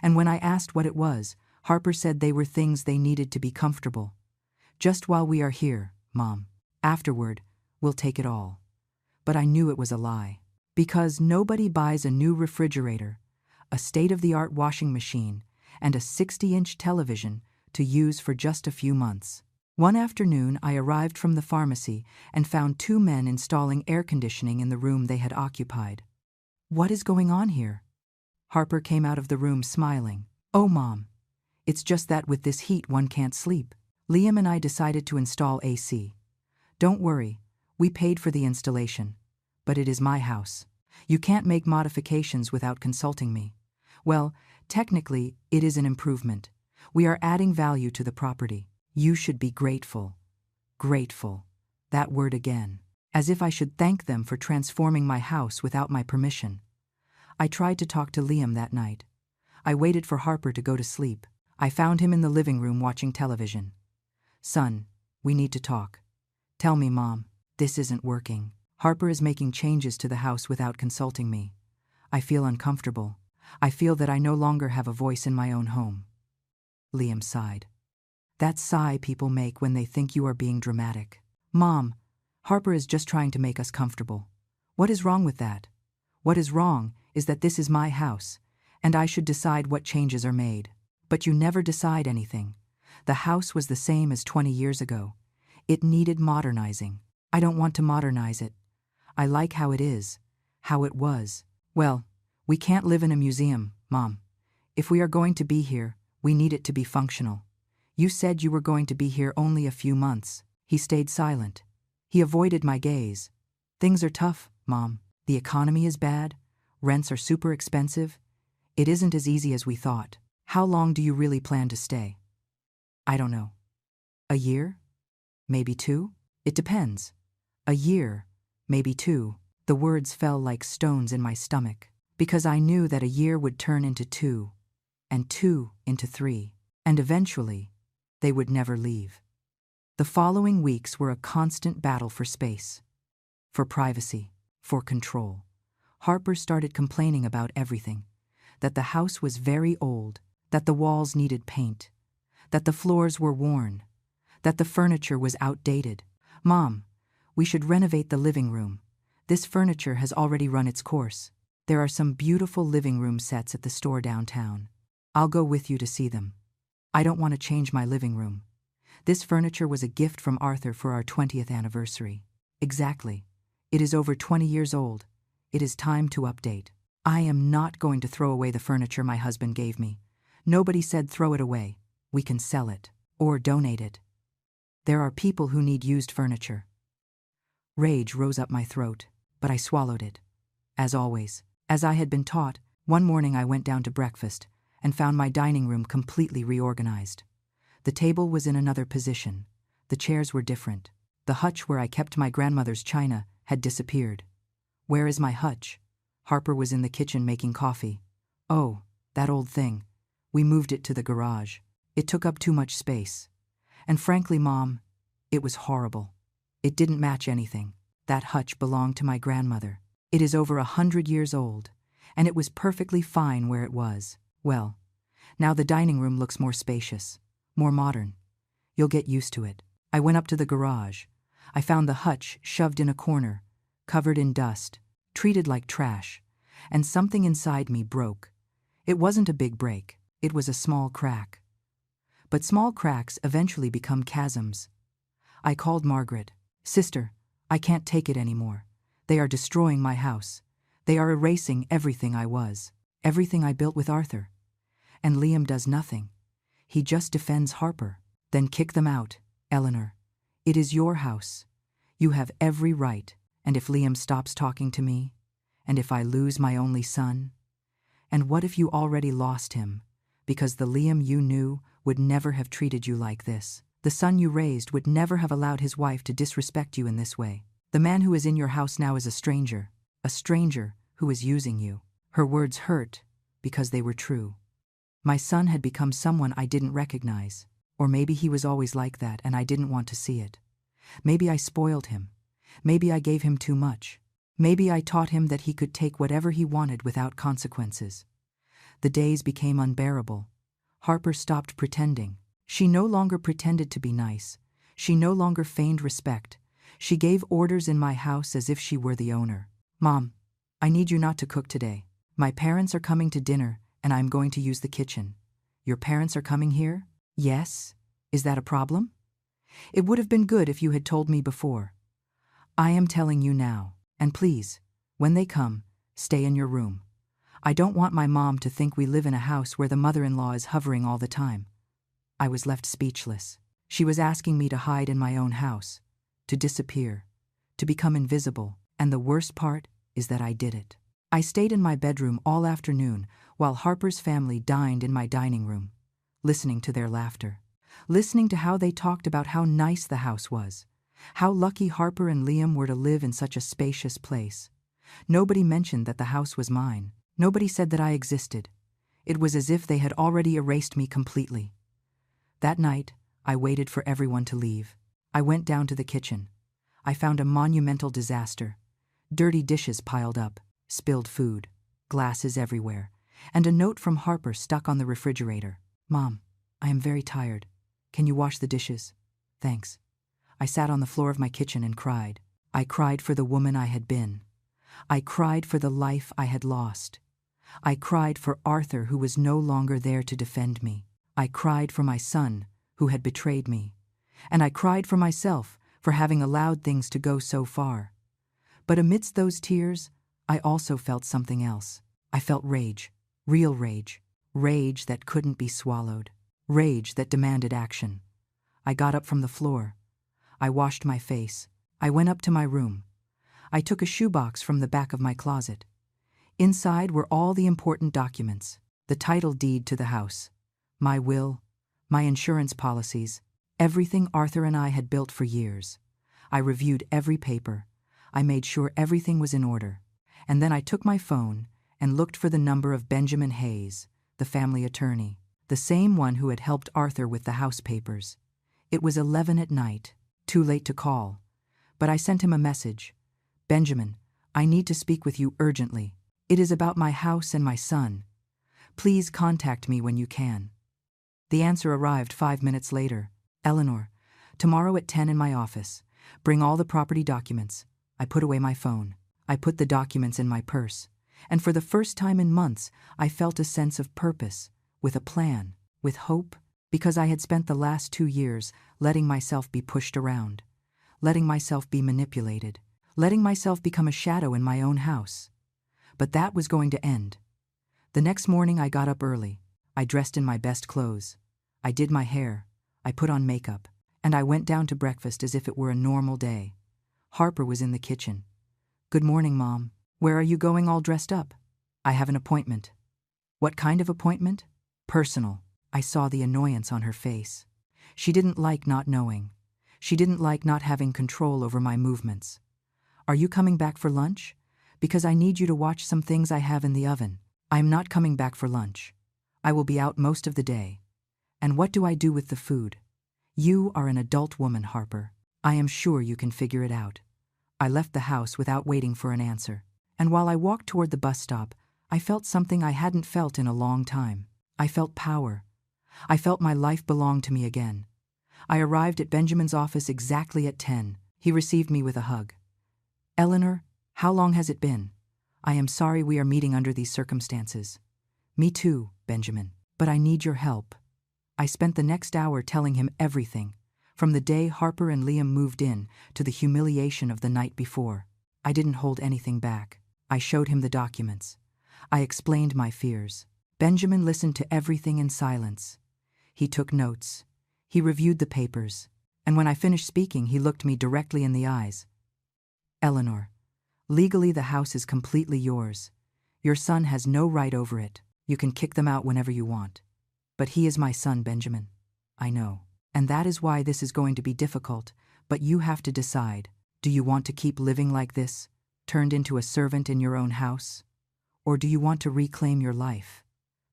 And when I asked what it was, Harper said they were things they needed to be comfortable. "Just while we are here, Mom. Afterward, we'll take it all." But I knew it was a lie. Because nobody buys a new refrigerator, a state-of-the-art washing machine, and a 60-inch television to use for just a few months. One afternoon, I arrived from the pharmacy and found 2 men installing air conditioning in the room they had occupied. "What is going on here?" Harper came out of the room smiling. "Oh, Mom, it's just that with this heat one can't sleep. Liam and I decided to install AC. Don't worry. We paid for the installation, but it is my house. You can't make modifications without consulting me. Well, technically, it is an improvement. We are adding value to the property. You should be grateful." Grateful. That word again. As if I should thank them for transforming my house without my permission. I tried to talk to Liam that night. I waited for Harper to go to sleep. I found him in the living room watching television. "Son, we need to talk." "Tell me, Mom. This isn't working. Harper is making changes to the house without consulting me. I feel uncomfortable. I feel that I no longer have a voice in my own home." Liam sighed. That sigh people make when they think you are being dramatic. "Mom, Harper is just trying to make us comfortable. What is wrong with that? What is wrong is that this is my house, and I should decide what changes are made. But you never decide anything. The house was the same as 20 years ago. It needed modernizing. I don't want to modernize it. I like how it is, how it was. Well, we can't live in a museum, Mom. If we are going to be here, we need it to be functional. You said you were going to be here only a few months. He stayed silent. He avoided my gaze. Things are tough, Mom. The economy is bad. Rents are super expensive. It isn't as easy as we thought. How long do you really plan to stay? I don't know. A year? Maybe 2? It depends. A year, maybe 2. The words fell like stones in my stomach, because I knew that a year would turn into 2, and 2 into 3, and eventually, they would never leave. The following weeks were a constant battle for space, for privacy, for control. Harper started complaining about everything, that the house was very old, that the walls needed paint, that the floors were worn, that the furniture was outdated. Mom, we should renovate the living room. This furniture has already run its course. There are some beautiful living room sets at the store downtown. I'll go with you to see them. I don't want to change my living room. This furniture was a gift from Arthur for our 20th anniversary. Exactly. It is over 20 years old. It is time to update. I am not going to throw away the furniture my husband gave me. Nobody said throw it away. We can sell it. Or donate it. There are people who need used furniture. Rage rose up my throat, but I swallowed it. As always, as I had been taught, one morning I went down to breakfast and found my dining room completely reorganized. The table was in another position. The chairs were different. The hutch where I kept my grandmother's china had disappeared. Where is my hutch? Harper was in the kitchen making coffee. Oh, that old thing. We moved it to the garage. It took up too much space. And frankly, Mom, it was horrible. It didn't match anything. That hutch belonged to my grandmother. It is over 100 years old, and it was perfectly fine where it was. Well, now the dining room looks more spacious, more modern. You'll get used to it. I went up to the garage. I found the hutch shoved in a corner, covered in dust, treated like trash, and something inside me broke. It wasn't a big break. It was a small crack. But small cracks eventually become chasms. I called Margaret. Sister, I can't take it anymore. They are destroying my house. They are erasing everything I was, everything I built with Arthur. And Liam does nothing. He just defends Harper. Then kick them out, Eleanor. It is your house. You have every right. And if Liam stops talking to me? And if I lose my only son? And what if you already lost him? Because the Liam you knew would never have treated you like this. The son you raised would never have allowed his wife to disrespect you in this way. The man who is in your house now is a stranger who is using you. Her words hurt because they were true. My son had become someone I didn't recognize. Or maybe he was always like that and I didn't want to see it. Maybe I spoiled him. Maybe I gave him too much. Maybe I taught him that he could take whatever he wanted without consequences. The days became unbearable. Harper stopped pretending. She no longer pretended to be nice. She no longer feigned respect. She gave orders in my house as if she were the owner. Mom, I need you not to cook today. My parents are coming to dinner, and I'm going to use the kitchen. Your parents are coming here? Yes. Is that a problem? It would have been good if you had told me before. I am telling you now. And please, when they come, stay in your room. I don't want my mom to think we live in a house where the mother-in-law is hovering all the time. I was left speechless. She was asking me to hide in my own house, to disappear, to become invisible, and the worst part is that I did it. I stayed in my bedroom all afternoon while Harper's family dined in my dining room, listening to their laughter, listening to how they talked about how nice the house was, how lucky Harper and Liam were to live in such a spacious place. Nobody mentioned that the house was mine. Nobody said that I existed. It was as if they had already erased me completely. That night, I waited for everyone to leave. I went down to the kitchen. I found a monumental disaster. Dirty dishes piled up, spilled food, glasses everywhere, and a note from Harper stuck on the refrigerator. Mom, I am very tired. Can you wash the dishes? Thanks. I sat on the floor of my kitchen and cried. I cried for the woman I had been. I cried for the life I had lost. I cried for Arthur, who was no longer there to defend me. I cried for my son, who had betrayed me. And I cried for myself for having allowed things to go so far. But amidst those tears, I also felt something else. I felt rage, real rage, rage that couldn't be swallowed, rage that demanded action. I got up from the floor. I washed my face. I went up to my room. I took a shoebox from the back of my closet. Inside were all the important documents: the title deed to the house, my will, my insurance policies, everything Arthur and I had built for years. I reviewed every paper. I made sure everything was in order. And then I took my phone and looked for the number of Benjamin Hayes, the family attorney, the same one who had helped Arthur with the house papers. It was 11 at night, too late to call. But I sent him a message. "Benjamin, I need to speak with you urgently. It is about my house and my son. Please contact me when you can." The answer arrived 5 minutes later. "Eleanor, tomorrow at 10 in my office. Bring all the property documents." I put away my phone. I put the documents in my purse. And for the first time in months, I felt a sense of purpose, with a plan, with hope, because I had spent the last 2 years letting myself be pushed around, letting myself be manipulated, letting myself become a shadow in my own house. But that was going to end. The next morning I got up early. I dressed in my best clothes. I did my hair. I put on makeup. And I went down to breakfast as if it were a normal day. Harper was in the kitchen. "Good morning, Mom. Where are you going all dressed up?" "I have an appointment." "What kind of appointment?" "Personal." I saw the annoyance on her face. She didn't like not knowing. She didn't like not having control over my movements. "Are you coming back for lunch? Because I need you to watch some things I have in the oven." "I am not coming back for lunch. I will be out most of the day." "And what do I do with the food?" "You are an adult woman, Harper. I am sure you can figure it out." I left the house without waiting for an answer. And while I walked toward the bus stop, I felt something I hadn't felt in a long time. I felt power. I felt my life belonged to me again. I arrived at Benjamin's office exactly at 10. He received me with a hug. "Eleanor, how long has it been? I am sorry we are meeting under these circumstances." "Me too, Benjamin. But I need your help." I spent the next hour telling him everything, from the day Harper and Liam moved in to the humiliation of the night before. I didn't hold anything back. I showed him the documents. I explained my fears. Benjamin listened to everything in silence. He took notes. He reviewed the papers. And when I finished speaking, he looked me directly in the eyes. "Eleanor, legally the house is completely yours. Your son has no right over it. You can kick them out whenever you want. But he is my son, Benjamin. I know. And that is why this is going to be difficult, but you have to decide. Do you want to keep living like this, turned into a servant in your own house? Or do you want to reclaim your life?"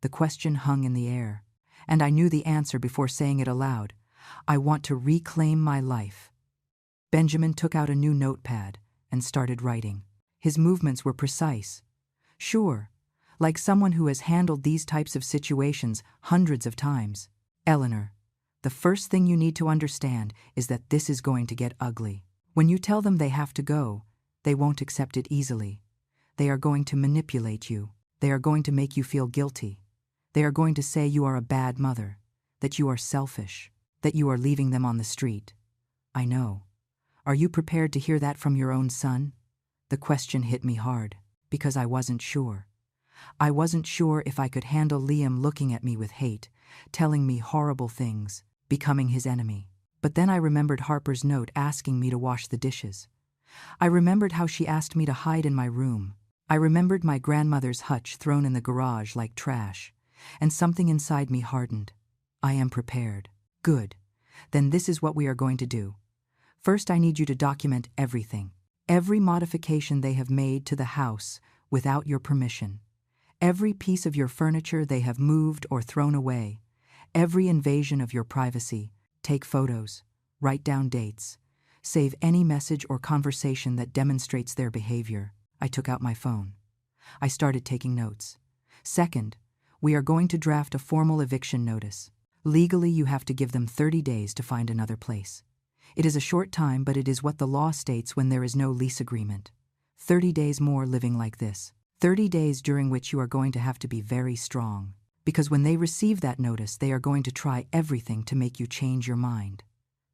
The question hung in the air, and I knew the answer before saying it aloud. I want to reclaim my life. Benjamin took out a new notepad and started writing. His movements were precise. Sure, like someone who has handled these types of situations hundreds of times. "Eleanor, the first thing you need to understand is that this is going to get ugly. When you tell them they have to go, they won't accept it easily. They are going to manipulate you. They are going to make you feel guilty. They are going to say you are a bad mother, that you are selfish, that you are leaving them on the street. I know. Are you prepared to hear that from your own son?" The question hit me hard, because I wasn't sure. I wasn't sure if I could handle Liam looking at me with hate, telling me horrible things, becoming his enemy. But then I remembered Harper's note asking me to wash the dishes. I remembered how she asked me to hide in my room. I remembered my grandmother's hutch thrown in the garage like trash, and something inside me hardened. I am prepared. Good. Then this is what we are going to do. First, I need you to document everything. Every modification they have made to the house without your permission. Every piece of your furniture they have moved or thrown away. Every invasion of your privacy. Take photos. Write down dates. Save any message or conversation that demonstrates their behavior. I took out my phone. I started taking notes. Second, we are going to draft a formal eviction notice. Legally, you have to give them 30 days to find another place. It is a short time, but it is what the law states when there is no lease agreement. 30 days more living like this. 30 days during which you are going to have to be very strong. Because when they receive that notice, they are going to try everything to make you change your mind.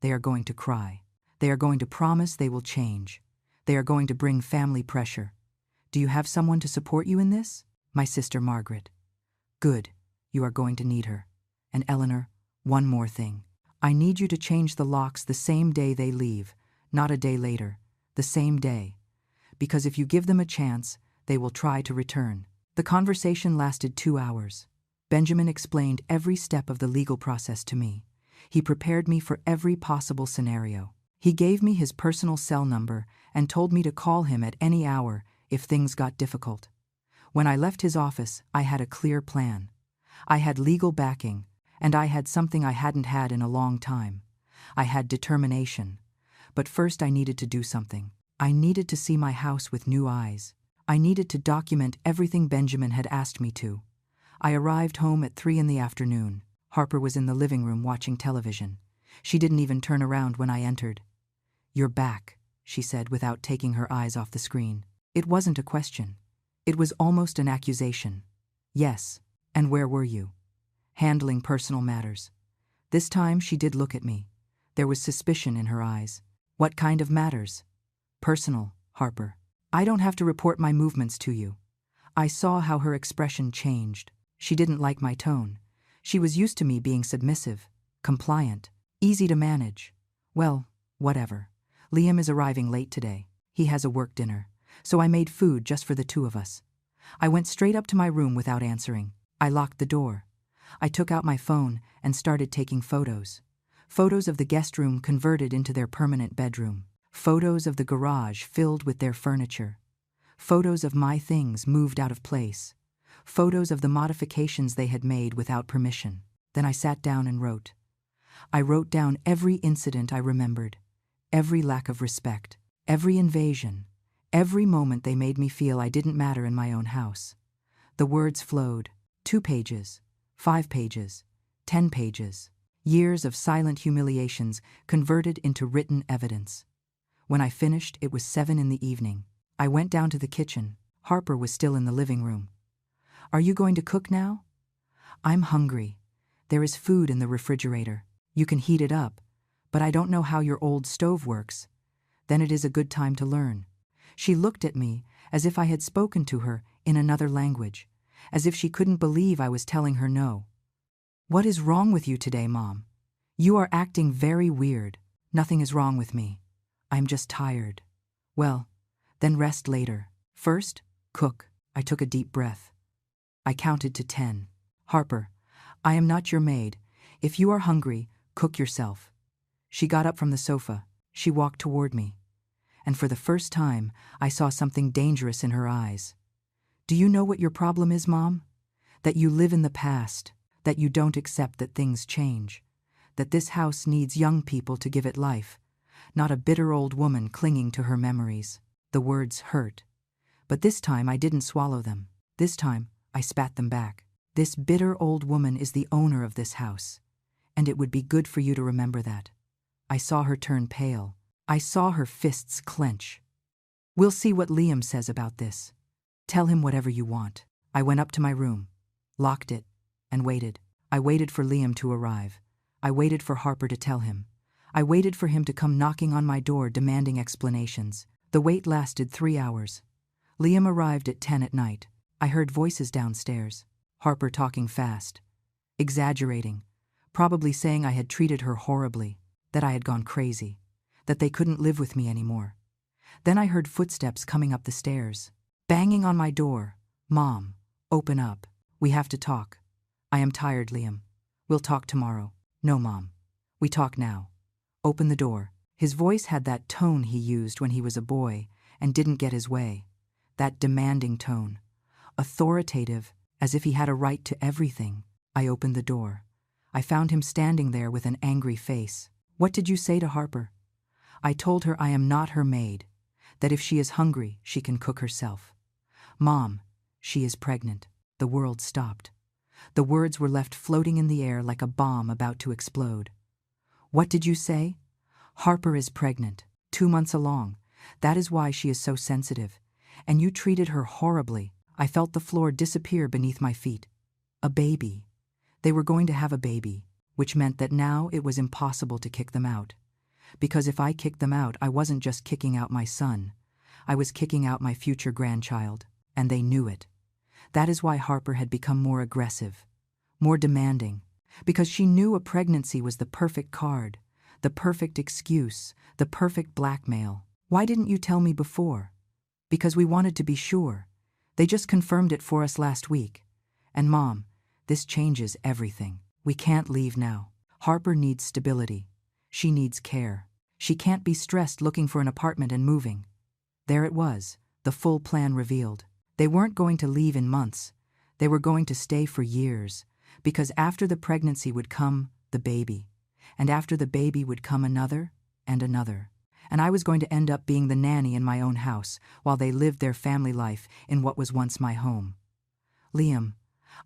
They are going to cry. They are going to promise they will change. They are going to bring family pressure. Do you have someone to support you in this? My sister Margaret. Good. You are going to need her. And Eleanor, one more thing. I need you to change the locks the same day they leave, not a day later, the same day. Because if you give them a chance, they will try to return. The conversation lasted 2 hours. Benjamin explained every step of the legal process to me. He prepared me for every possible scenario. He gave me his personal cell number and told me to call him at any hour if things got difficult. When I left his office, I had a clear plan. I had legal backing, and I had something I hadn't had in a long time. I had determination. But first I needed to do something. I needed to see my house with new eyes. I needed to document everything Benjamin had asked me to. I arrived home at 3 in the afternoon. Harper was in the living room watching television. She didn't even turn around when I entered. "You're back," she said without taking her eyes off the screen. It wasn't a question. It was almost an accusation. "Yes, and where were you?" "Handling personal matters." This time she did look at me. There was suspicion in her eyes. "What kind of matters?" "Personal, Harper. I don't have to report my movements to you." I saw how her expression changed. She didn't like my tone. She was used to me being submissive, compliant, easy to manage. "Well, whatever. Liam is arriving late today. He has a work dinner, so I made food just for the two of us." I went straight up to my room without answering. I locked the door. I took out my phone and started taking photos. Photos of the guest room converted into their permanent bedroom. Photos of the garage filled with their furniture. Photos of my things moved out of place. Photos of the modifications they had made without permission. Then I sat down and wrote. I wrote down every incident I remembered, every lack of respect, every invasion, every moment they made me feel I didn't matter in my own house. The words flowed. 2 pages, 5 pages, 10 pages. Years of silent humiliations converted into written evidence. When I finished, it was 7 in the evening. I went down to the kitchen. Harper was still in the living room. "Are you going to cook now?" "I'm hungry. There is food in the refrigerator. You can heat it up, but I don't know how your old stove works." "Then it is a good time to learn." She looked at me as if I had spoken to her in another language, as if she couldn't believe I was telling her no. "What is wrong with you today, Mom? You are acting very weird." "Nothing is wrong with me. I'm just tired." "Well, then rest later. First, cook." I took a deep breath. I counted to 10. "Harper, I am not your maid. If you are hungry, cook yourself." She got up from the sofa. She walked toward me. And for the first time, I saw something dangerous in her eyes. "Do you know what your problem is, Mom? That you live in the past, that you don't accept that things change, that this house needs young people to give it life, not a bitter old woman clinging to her memories." The words hurt. But this time I didn't swallow them. This time I spat them back. "This bitter old woman is the owner of this house, and it would be good for you to remember that." I saw her turn pale. I saw her fists clench. "We'll see what Liam says about this. Tell him whatever you want." I went up to my room, locked it, and waited. I waited for Liam to arrive. I waited for Harper to tell him. I waited for him to come knocking on my door demanding explanations. The wait lasted 3 hours. Liam arrived at 10 at night. I heard voices downstairs. Harper talking fast, exaggerating, probably saying I had treated her horribly, that I had gone crazy, that they couldn't live with me anymore. Then I heard footsteps coming up the stairs, banging on my door. "Mom, open up. We have to talk." "I am tired, Liam. We'll talk tomorrow." "No, Mom. We talk now. Open the door." His voice had that tone he used when he was a boy and didn't get his way. That demanding tone. Authoritative, as if he had a right to everything. I opened the door. I found him standing there with an angry face. "What did you say to Harper?" "I told her I am not her maid, that if she is hungry, she can cook herself." "Mom, she is pregnant." The world stopped. The words were left floating in the air like a bomb about to explode. "What did you say?" "Harper is pregnant, 2 months along. That is why she is so sensitive. And you treated her horribly. I felt the floor disappear beneath my feet. A baby. They were going to have a baby, which meant that now it was impossible to kick them out. Because if I kicked them out, I wasn't just kicking out my son. I was kicking out my future grandchild, and they knew it. That is why Harper had become more aggressive, more demanding, because she knew a pregnancy was the perfect card, the perfect excuse, the perfect blackmail. Why didn't you tell me before? Because we wanted to be sure. They just confirmed it for us last week. And Mom, this changes everything. We can't leave now. Harper needs stability. She needs care. She can't be stressed looking for an apartment and moving. There it was, the full plan revealed. They weren't going to leave in months. They were going to stay for years, because after the pregnancy would come the baby, and after the baby would come another and another. And I was going to end up being the nanny in my own house while they lived their family life in what was once my home. Liam,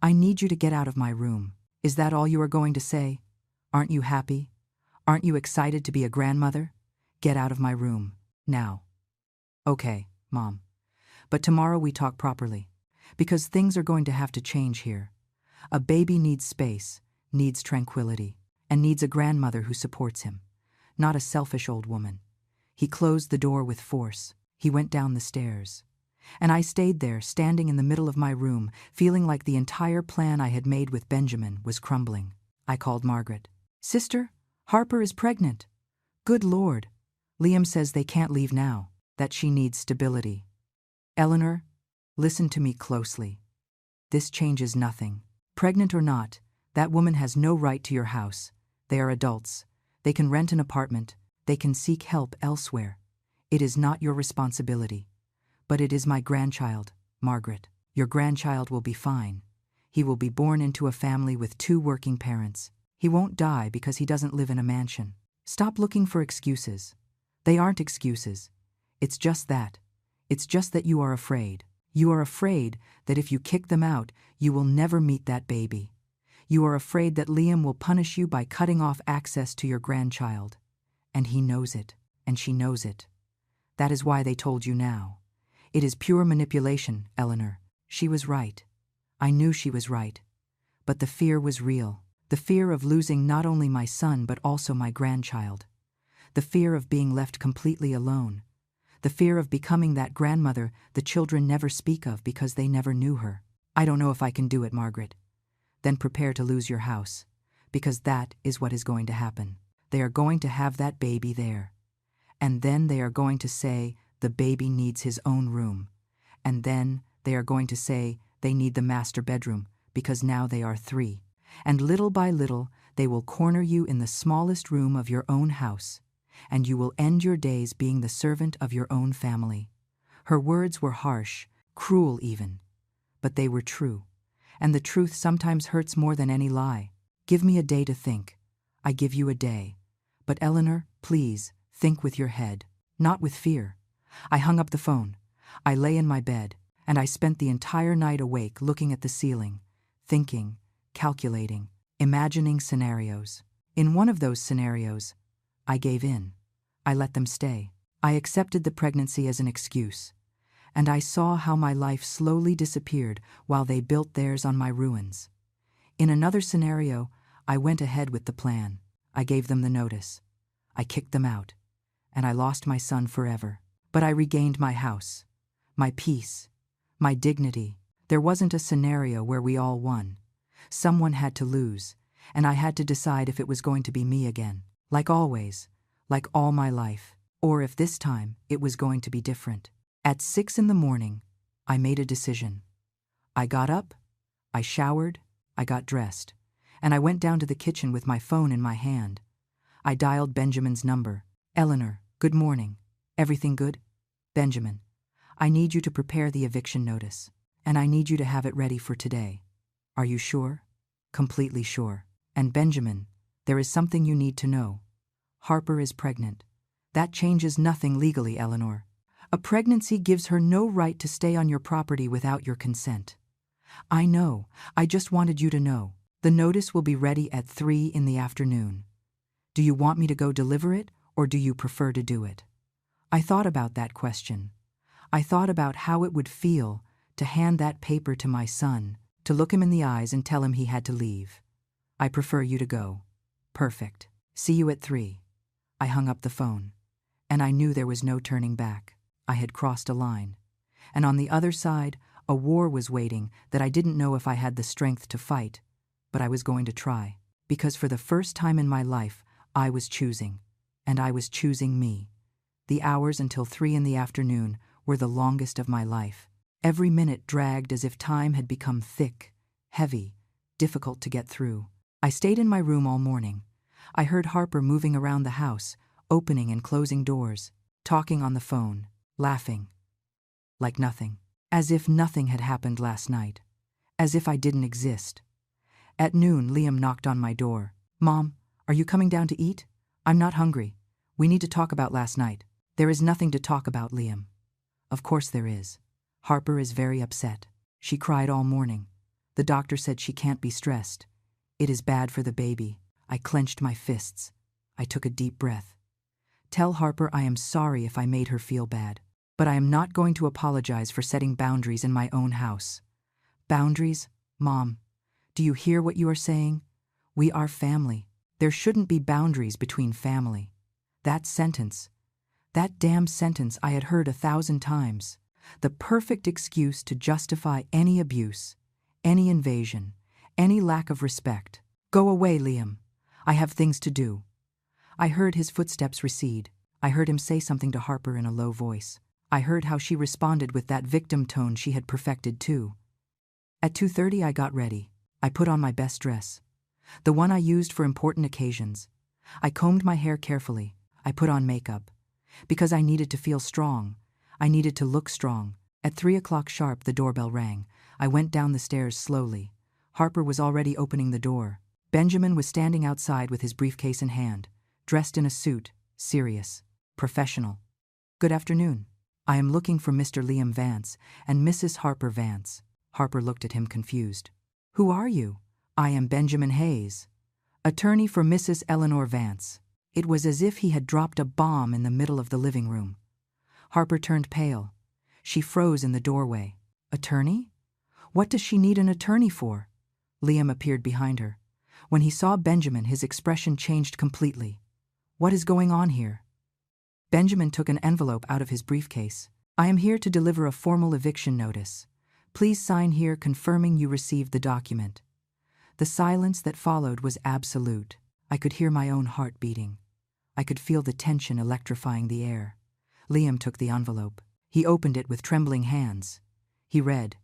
I need you to get out of my room. Is that all you are going to say? Aren't you happy? Aren't you excited to be a grandmother? Get out of my room, now. Okay, Mom. But tomorrow we talk properly, because things are going to have to change here. A baby needs space, needs tranquility, and needs a grandmother who supports him, not a selfish old woman. He closed the door with force. He went down the stairs. And I stayed there, standing in the middle of my room, feeling like the entire plan I had made with Benjamin was crumbling. I called Margaret. Sister, Harper is pregnant. Good Lord. Liam says they can't leave now, that she needs stability. Eleanor, listen to me closely. This changes nothing. Pregnant or not, that woman has no right to your house. They are adults. They can rent an apartment. They can seek help elsewhere. It is not your responsibility. But it is my grandchild, Margaret. Your grandchild will be fine. He will be born into a family with 2 working parents. He won't die because he doesn't live in a mansion. Stop looking for excuses. They aren't excuses. It's just that. It's just that you are afraid. You are afraid that if you kick them out, you will never meet that baby. You are afraid that Liam will punish you by cutting off access to your grandchild. And he knows it, and she knows it. That is why they told you now. It is pure manipulation, Eleanor. She was right. I knew she was right. But the fear was real. The fear of losing not only my son but also my grandchild. The fear of being left completely alone. The fear of becoming that grandmother the children never speak of because they never knew her. I don't know if I can do it, Margaret. Then prepare to lose your house, because that is what is going to happen. They are going to have that baby there. And then they are going to say the baby needs his own room. And then they are going to say they need the master bedroom, because now they are 3. And little by little, they will corner you in the smallest room of your own house, and you will end your days being the servant of your own family. Her words were harsh, cruel even, but they were true. And the truth sometimes hurts more than any lie. Give me a day to think. I give you a day. But Eleanor, please, think with your head, not with fear. I hung up the phone. I lay in my bed, and I spent the entire night awake looking at the ceiling, thinking, calculating, imagining scenarios. In one of those scenarios, I gave in. I let them stay. I accepted the pregnancy as an excuse. And I saw how my life slowly disappeared while they built theirs on my ruins. In another scenario, I went ahead with the plan. I gave them the notice. I kicked them out. And I lost my son forever. But I regained my house, my peace, my dignity. There wasn't a scenario where we all won. Someone had to lose, and I had to decide if it was going to be me again. Like always, like all my life, or if this time it was going to be different. At 6 in the morning, I made a decision. I got up, I showered, I got dressed, and I went down to the kitchen with my phone in my hand. I dialed Benjamin's number. Eleanor, good morning. Everything good? Benjamin, I need you to prepare the eviction notice, and I need you to have it ready for today. Are you sure? Completely sure. And Benjamin, there is something you need to know. Harper is pregnant. That changes nothing legally, Eleanor. A pregnancy gives her no right to stay on your property without your consent. I know. I just wanted you to know. The notice will be ready at 3 in the afternoon. Do you want me to go deliver it, or do you prefer to do it? I thought about that question. I thought about how it would feel to hand that paper to my son, to look him in the eyes and tell him he had to leave. I prefer you to go. Perfect. See you at 3. I hung up the phone, and I knew there was no turning back. I had crossed a line. And on the other side, a war was waiting that I didn't know if I had the strength to fight, but I was going to try. Because for the first time in my life, I was choosing. And I was choosing me. The hours until 3 in the afternoon were the longest of my life. Every minute dragged as if time had become thick, heavy, difficult to get through. I stayed in my room all morning. I heard Harper moving around the house, opening and closing doors, talking on the phone, laughing. Like nothing. As if nothing had happened last night. As if I didn't exist. At noon, Liam knocked on my door. "Mom, are you coming down to eat? I'm not hungry. We need to talk about last night." "There is nothing to talk about, Liam." "Of course there is. Harper is very upset. She cried all morning. The doctor said she can't be stressed. It is bad for the baby." I clenched my fists. I took a deep breath. "Tell Harper I am sorry if I made her feel bad. But I am not going to apologize for setting boundaries in my own house." "Boundaries? Mom, do you hear what you are saying? We are family. There shouldn't be boundaries between family." That sentence, that damn sentence I had heard 1,000 times. The perfect excuse to justify any abuse, any invasion, any lack of respect. "Go away, Liam. I have things to do." I heard his footsteps recede. I heard him say something to Harper in a low voice. I heard how she responded with that victim tone she had perfected too. At 2:30 I got ready. I put on my best dress, the one I used for important occasions. I combed my hair carefully. I put on makeup. Because I needed to feel strong. I needed to look strong. At 3 o'clock sharp the doorbell rang. I went down the stairs slowly. Harper was already opening the door. Benjamin was standing outside with his briefcase in hand, dressed in a suit, serious, professional. "Good afternoon. I am looking for Mr. Liam Vance and Mrs. Harper Vance." Harper looked at him confused. "Who are you?" "I am Benjamin Hayes, attorney for Mrs. Eleanor Vance." It was as if he had dropped a bomb in the middle of the living room. Harper turned pale. She froze in the doorway. "Attorney? What does she need an attorney for?" Liam appeared behind her. When he saw Benjamin, his expression changed completely. "What is going on here?" Benjamin took an envelope out of his briefcase. "I am here to deliver a formal eviction notice. Please sign here confirming you received the document." The silence that followed was absolute. I could hear my own heart beating. I could feel the tension electrifying the air. Liam took the envelope. He opened it with trembling hands. He read.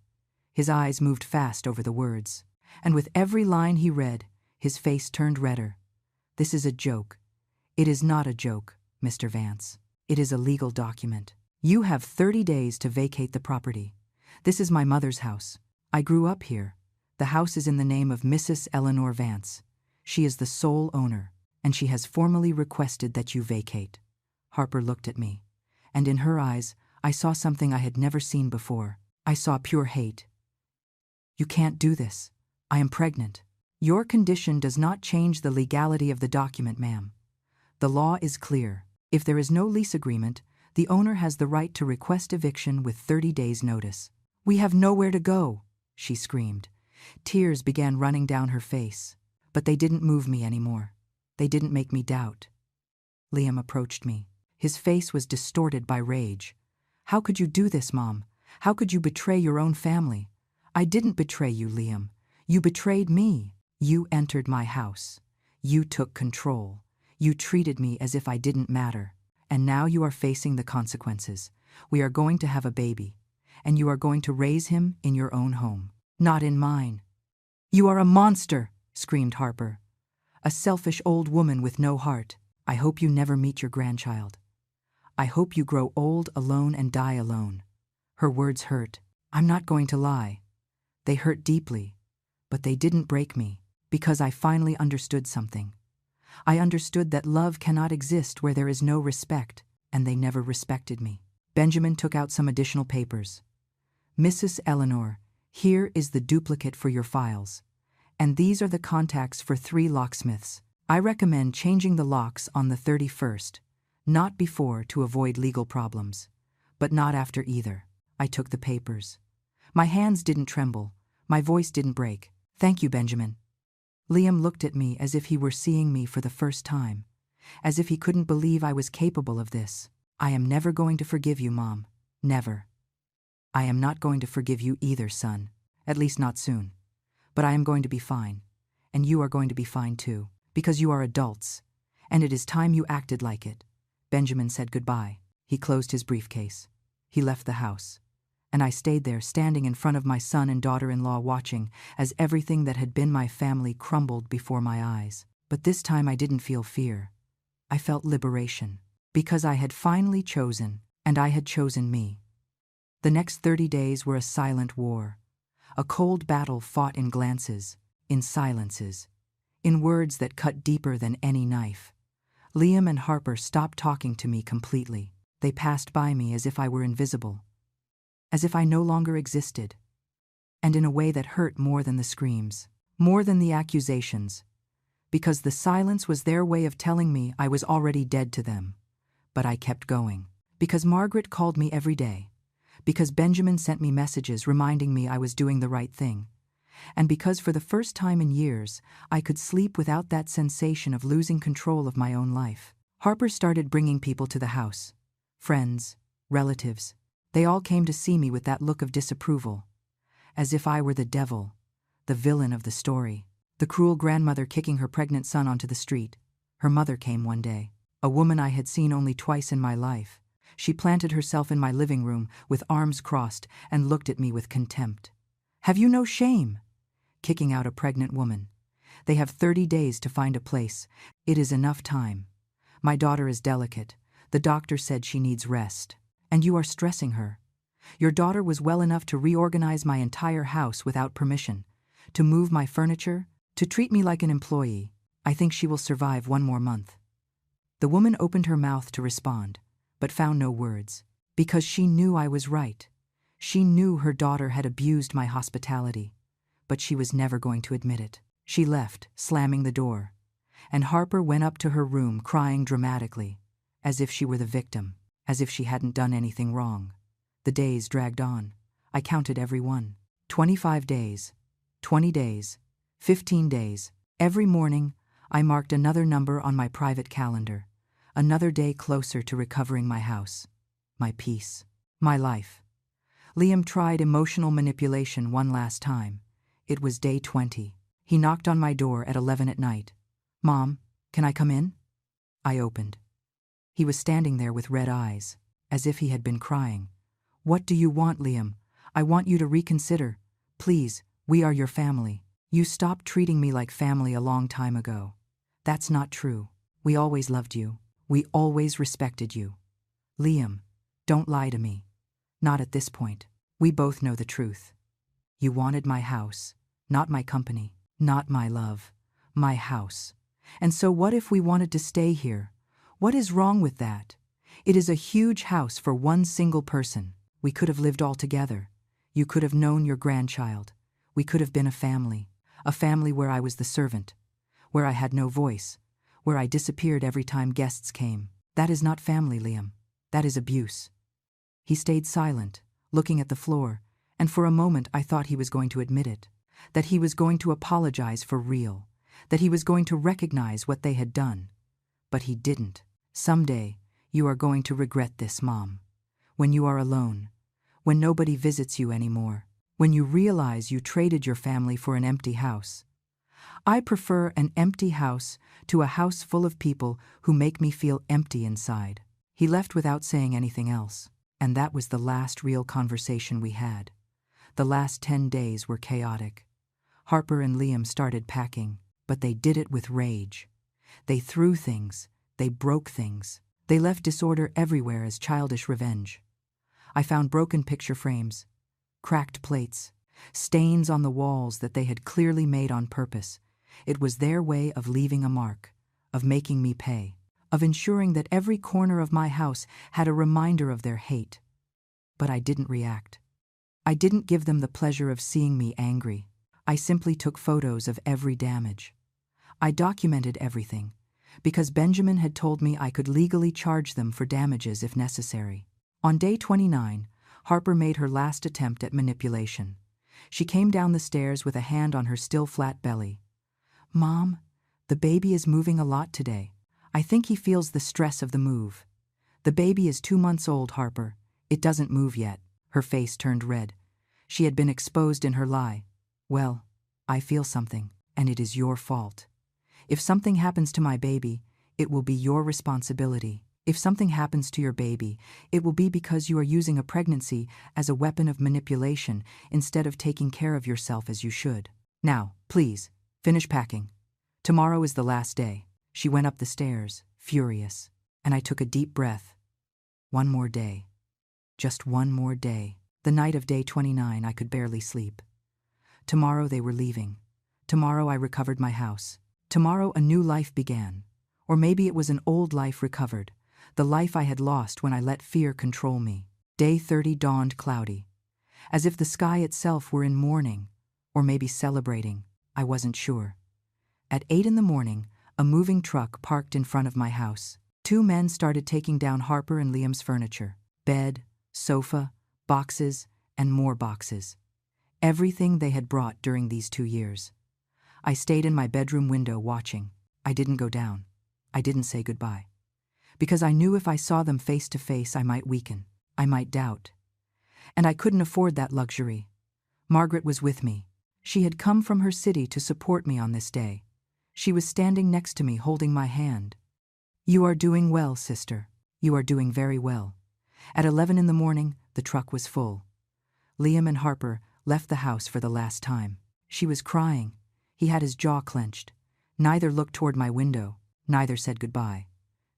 His eyes moved fast over the words. And with every line he read, his face turned redder. "This is a joke. It is not a joke, Mr. Vance. It is a legal document. You have 30 days to vacate the property. This is my mother's house. I grew up here. The house is in the name of Mrs. Eleanor Vance. She is the sole owner, and she has formally requested that you vacate." Harper looked at me, and in her eyes I saw something I had never seen before. I saw pure hate. "You can't do this. I am pregnant." "Your condition does not change the legality of the document, ma'am. The law is clear. If there is no lease agreement, the owner has the right to request eviction with 30 days' notice." "We have nowhere to go," she screamed. Tears began running down her face, but they didn't move me anymore. They didn't make me doubt. Liam approached me. His face was distorted by rage. "How could you do this, Mom? How could you betray your own family?" "I didn't betray you, Liam. You betrayed me. You entered my house. You took control. You treated me as if I didn't matter. And now you are facing the consequences. We are going to have a baby, and you are going to raise him in your own home, not in mine." "You are a monster," screamed Harper. "A selfish old woman with no heart. I hope you never meet your grandchild. I hope you grow old alone and die alone." Her words hurt. I'm not going to lie. They hurt deeply, but they didn't break me, because I finally understood something. I understood that love cannot exist where there is no respect, and they never respected me. Benjamin took out some additional papers. "Mrs. Eleanor, here is the duplicate for your files. And these are the contacts for 3 locksmiths. I recommend changing the locks on the 31st, not before, to avoid legal problems. But not after either. I took the papers. My hands didn't tremble. My voice didn't break. "Thank you, Benjamin." Liam looked at me as if he were seeing me for the first time, as if he couldn't believe I was capable of this. "I am never going to forgive you, Mom. Never. I am not going to forgive you either, son. At least not soon. But I am going to be fine. And you are going to be fine too. Because you are adults. And it is time you acted like it." Benjamin said goodbye. He closed his briefcase. He left the house. And I stayed there, standing in front of my son and daughter-in-law, watching as everything that had been my family crumbled before my eyes. But this time I didn't feel fear. I felt liberation. Because I had finally chosen, and I had chosen me. The next 30 days were a silent war. A cold battle fought in glances, in silences, in words that cut deeper than any knife. Liam and Harper stopped talking to me completely. They passed by me as if I were invisible. As if I no longer existed. And in a way that hurt more than the screams, more than the accusations. Because the silence was their way of telling me I was already dead to them. But I kept going. Because Margaret called me every day. Because Benjamin sent me messages reminding me I was doing the right thing. And because for the first time in years, I could sleep without that sensation of losing control of my own life. Harper started bringing people to the house. Friends, relatives. They all came to see me with that look of disapproval. As if I were the devil, the villain of the story. The cruel grandmother kicking her pregnant son onto the street. Her mother came one day. A woman I had seen only twice in my life. She planted herself in my living room with arms crossed and looked at me with contempt. "Have you no shame?" Kicking out a pregnant woman. "They have 30 days to find a place. It is enough time. My daughter is delicate. The doctor said she needs rest. And you are stressing her. Your daughter was well enough to reorganize my entire house without permission, to move my furniture, to treat me like an employee. I think she will survive 1 more month." The woman opened her mouth to respond, but found no words. Because she knew I was right. She knew her daughter had abused my hospitality. But she was never going to admit it. She left, slamming the door. And Harper went up to her room crying dramatically, as if she were the victim. As if she hadn't done anything wrong. The days dragged on. I counted every one. 25 days. 20 days. 15 days. Every morning, I marked another number on my private calendar. Another day closer to recovering my house. My peace. My life. Liam tried emotional manipulation one last time. It was day 20. He knocked on my door at 11 at night. "Mom, can I come in?" I opened. He was standing there with red eyes, as if he had been crying. "What do you want, Liam? I want you to reconsider. Please, we are your family. You stopped treating me like family a long time ago. That's not true. We always loved you. We always respected you. Liam, don't lie to me. Not at this point. We both know the truth. You wanted my house, not my company, not my love, my house. And so what if we wanted to stay here? What is wrong with that? It is a huge house for one single person. We could have lived all together. You could have known your grandchild. We could have been a family where I was the servant, where I had no voice, where I disappeared every time guests came. That is not family, Liam. That is abuse." He stayed silent, looking at the floor, and for a moment I thought he was going to admit it, that he was going to apologize for real, that he was going to recognize what they had done. But he didn't. "Someday, you are going to regret this, Mom. When you are alone, when nobody visits you anymore, when you realize you traded your family for an empty house. I prefer an empty house to a house full of people who make me feel empty inside." He left without saying anything else, and that was the last real conversation we had. The last 10 days were chaotic. Harper and Liam started packing, but they did it with rage. They threw things. They broke things. They left disorder everywhere as childish revenge. I found broken picture frames, cracked plates, stains on the walls that they had clearly made on purpose. It was their way of leaving a mark, of making me pay, of ensuring that every corner of my house had a reminder of their hate. But I didn't react. I didn't give them the pleasure of seeing me angry. I simply took photos of every damage. I documented everything, because Benjamin had told me I could legally charge them for damages if necessary. On day 29, Harper made her last attempt at manipulation. She came down the stairs with a hand on her still flat belly. "Mom, the baby is moving a lot today. I think he feels the stress of the move." "The baby is 2 months old, Harper. It doesn't move yet." Her face turned red. She had been exposed in her lie. "Well, I feel something, and it is your fault. If something happens to my baby, it will be your responsibility. If something happens to your baby, it will be because you are using a pregnancy as a weapon of manipulation instead of taking care of yourself as you should. Now, please, finish packing. Tomorrow is the last day." She went up the stairs, furious, and I took a deep breath. One more day. Just one more day. The night of day 29, I could barely sleep. Tomorrow they were leaving. Tomorrow I recovered my house. Tomorrow a new life began. Or maybe it was an old life recovered, the life I had lost when I let fear control me. Day 30 dawned cloudy, as if the sky itself were in mourning, or maybe celebrating. I wasn't sure. At 8 in the morning, a moving truck parked in front of my house. 2 men started taking down Harper and Liam's furniture. Bed, sofa, boxes, and more boxes. Everything they had brought during these 2 years. I stayed in my bedroom window watching. I didn't go down. I didn't say goodbye. Because I knew if I saw them face to face, I might weaken. I might doubt. And I couldn't afford that luxury. Margaret was with me. She had come from her city to support me on this day. She was standing next to me, holding my hand. "You are doing well, sister. You are doing very well." At 11 in the morning, the truck was full. Liam and Harper left the house for the last time. She was crying. He had his jaw clenched. Neither looked toward my window. Neither said goodbye.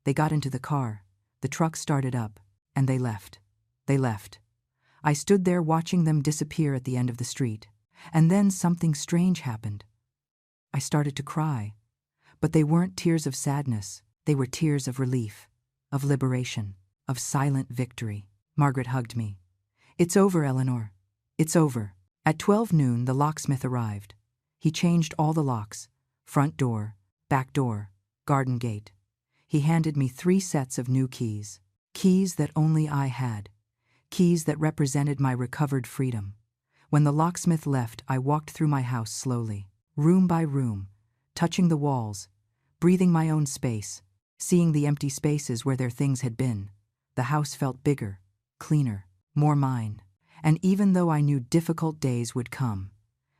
They got into the car. The truck started up, and they left. They left. I stood there watching them disappear at the end of the street. And then something strange happened. I started to cry. But they weren't tears of sadness. They were tears of relief, of liberation, of silent victory. Margaret hugged me. "It's over, Eleanor. It's over." At 12 noon, the locksmith arrived. He changed all the locks: front door, back door, garden gate. He handed me 3 sets of new keys. Keys that only I had. Keys that represented my recovered freedom. When the locksmith left, I walked through my house slowly, room by room, touching the walls, breathing my own space, seeing the empty spaces where their things had been. The house felt bigger, cleaner, more mine. And even though I knew difficult days would come,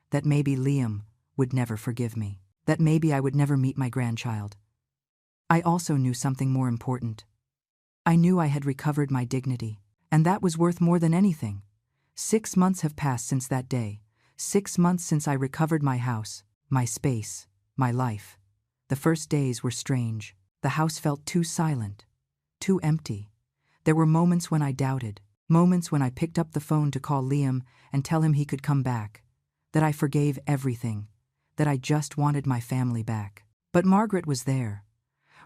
that maybe Liam would never forgive me, that maybe I would never meet my grandchild, I also knew something more important. I knew I had recovered my dignity, and that was worth more than anything. 6 months have passed since that day. 6 months since I recovered my house, my space, my life. The first days were strange. The house felt too silent, too empty. There were moments when I doubted, moments when I picked up the phone to call Liam and tell him he could come back, that I forgave everything, that I just wanted my family back. But Margaret was there,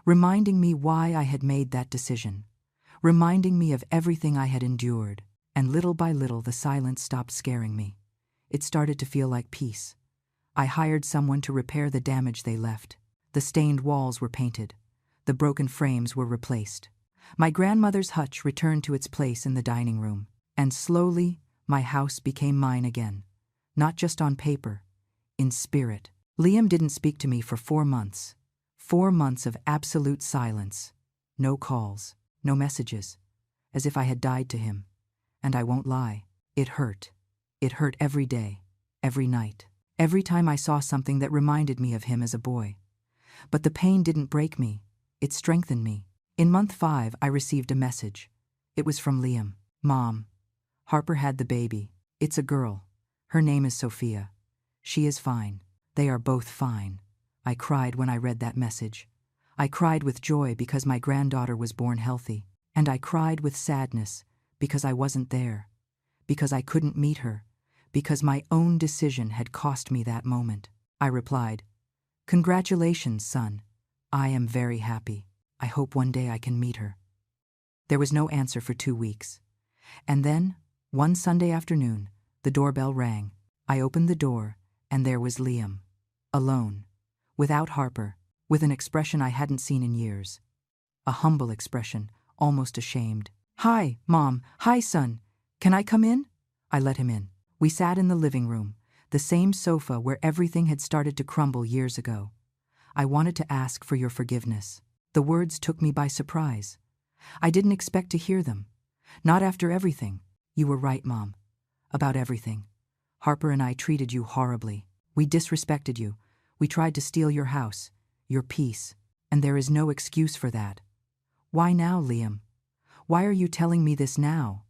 reminding me why I had made that decision, reminding me of everything I had endured, and little by little the silence stopped scaring me. It started to feel like peace. I hired someone to repair the damage they left. The stained walls were painted. The broken frames were replaced. My grandmother's hutch returned to its place in the dining room, and slowly my house became mine again, not just on paper, in spirit. Liam didn't speak to me for 4 months. 4 months of absolute silence. No calls, no messages, as if I had died to him. And I won't lie, it hurt. It hurt every day, every night, every time I saw something that reminded me of him as a boy. But the pain didn't break me, it strengthened me. In month 5, I received a message. It was from Liam. "Mom, Harper had the baby. It's a girl. Her name is Sophia. She is fine. They are both fine." I cried when I read that message. I cried with joy because my granddaughter was born healthy, and I cried with sadness because I wasn't there, because I couldn't meet her, because my own decision had cost me that moment. I replied, "Congratulations, son. I am very happy. I hope one day I can meet her." There was no answer for 2 weeks. And then, one Sunday afternoon, the doorbell rang. I opened the door, and there was Liam, alone, without Harper, with an expression I hadn't seen in years. A humble expression, almost ashamed. Hi, Mom. Hi, son. Can I come in? I let him in. We sat in the living room, the same sofa where everything had started to crumble years ago. I wanted to ask for your forgiveness. The words took me by surprise. I didn't expect to hear them. Not after everything. You were right, Mom. About everything. Harper and I treated you horribly. We disrespected you. We tried to steal your house, your peace, and there is no excuse for that. Why now, Liam? Why are you telling me this now?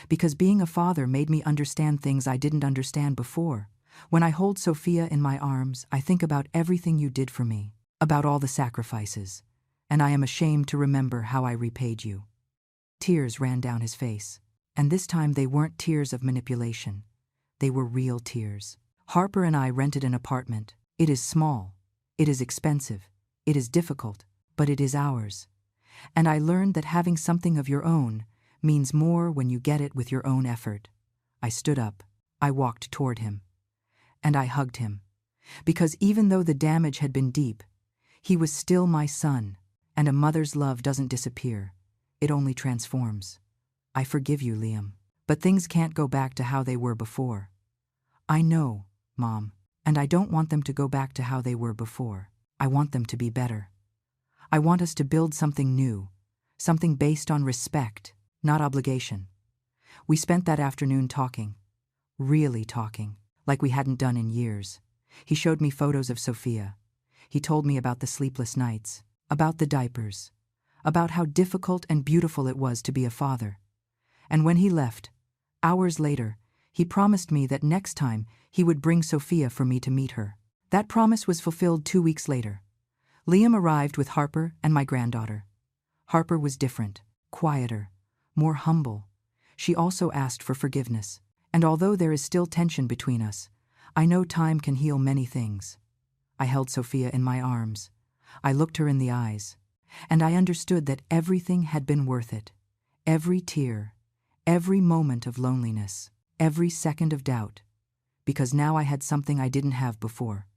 Because being a father made me understand things I didn't understand before. When I hold Sophia in my arms, I think about everything you did for me, about all the sacrifices, and I am ashamed to remember how I repaid you. Tears ran down his face, and this time they weren't tears of manipulation. They were real tears. Harper and I rented an apartment. It is small. It is expensive. It is difficult, but it is ours. And I learned that having something of your own means more when you get it with your own effort. I stood up. I walked toward him. And I hugged him. Because even though the damage had been deep, he was still my son, and a mother's love doesn't disappear. It only transforms. I forgive you, Liam. But things can't go back to how they were before. I know, Mom, and I don't want them to go back to how they were before. I want them to be better. I want us to build something new, something based on respect, not obligation. We spent that afternoon talking, really talking, like we hadn't done in years. He showed me photos of Sophia. He told me about the sleepless nights, about the diapers, about how difficult and beautiful it was to be a father. And when he left, hours later, he promised me that next time he would bring Sophia for me to meet her. That promise was fulfilled 2 weeks later. Liam arrived with Harper and my granddaughter. Harper was different, quieter, more humble. She also asked for forgiveness. And although there is still tension between us, I know time can heal many things. I held Sophia in my arms. I looked her in the eyes. And I understood that everything had been worth it. Every tear, every moment of loneliness, every second of doubt. Because now I had something I didn't have before.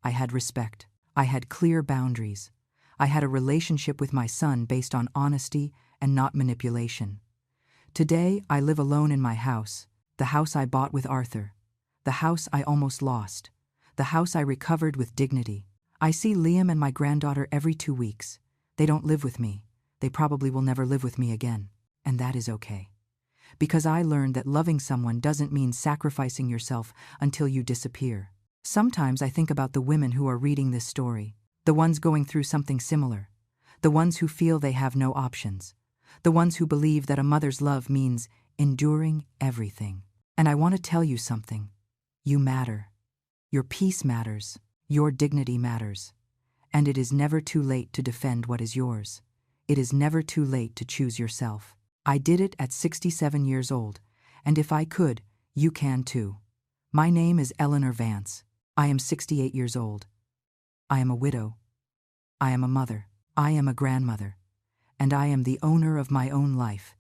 I had respect. I had clear boundaries. I had a relationship with my son based on honesty and not manipulation. Today, I live alone in my house, the house I bought with Arthur, the house I almost lost, the house I recovered with dignity. I see Liam and my granddaughter every 2 weeks. They don't live with me. They probably will never live with me again. And that is okay. Because I learned that loving someone doesn't mean sacrificing yourself until you disappear. Sometimes I think about the women who are reading this story, the ones going through something similar, the ones who feel they have no options, the ones who believe that a mother's love means enduring everything. And I want to tell you something. You matter. Your peace matters. Your dignity matters. And it is never too late to defend what is yours. It is never too late to choose yourself. I did it at 67 years old, and if I could, you can too. My name is Eleanor Vance. I am 68 years old. I am a widow. I am a mother. I am a grandmother. And I am the owner of my own life.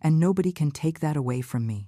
And nobody can take that away from me.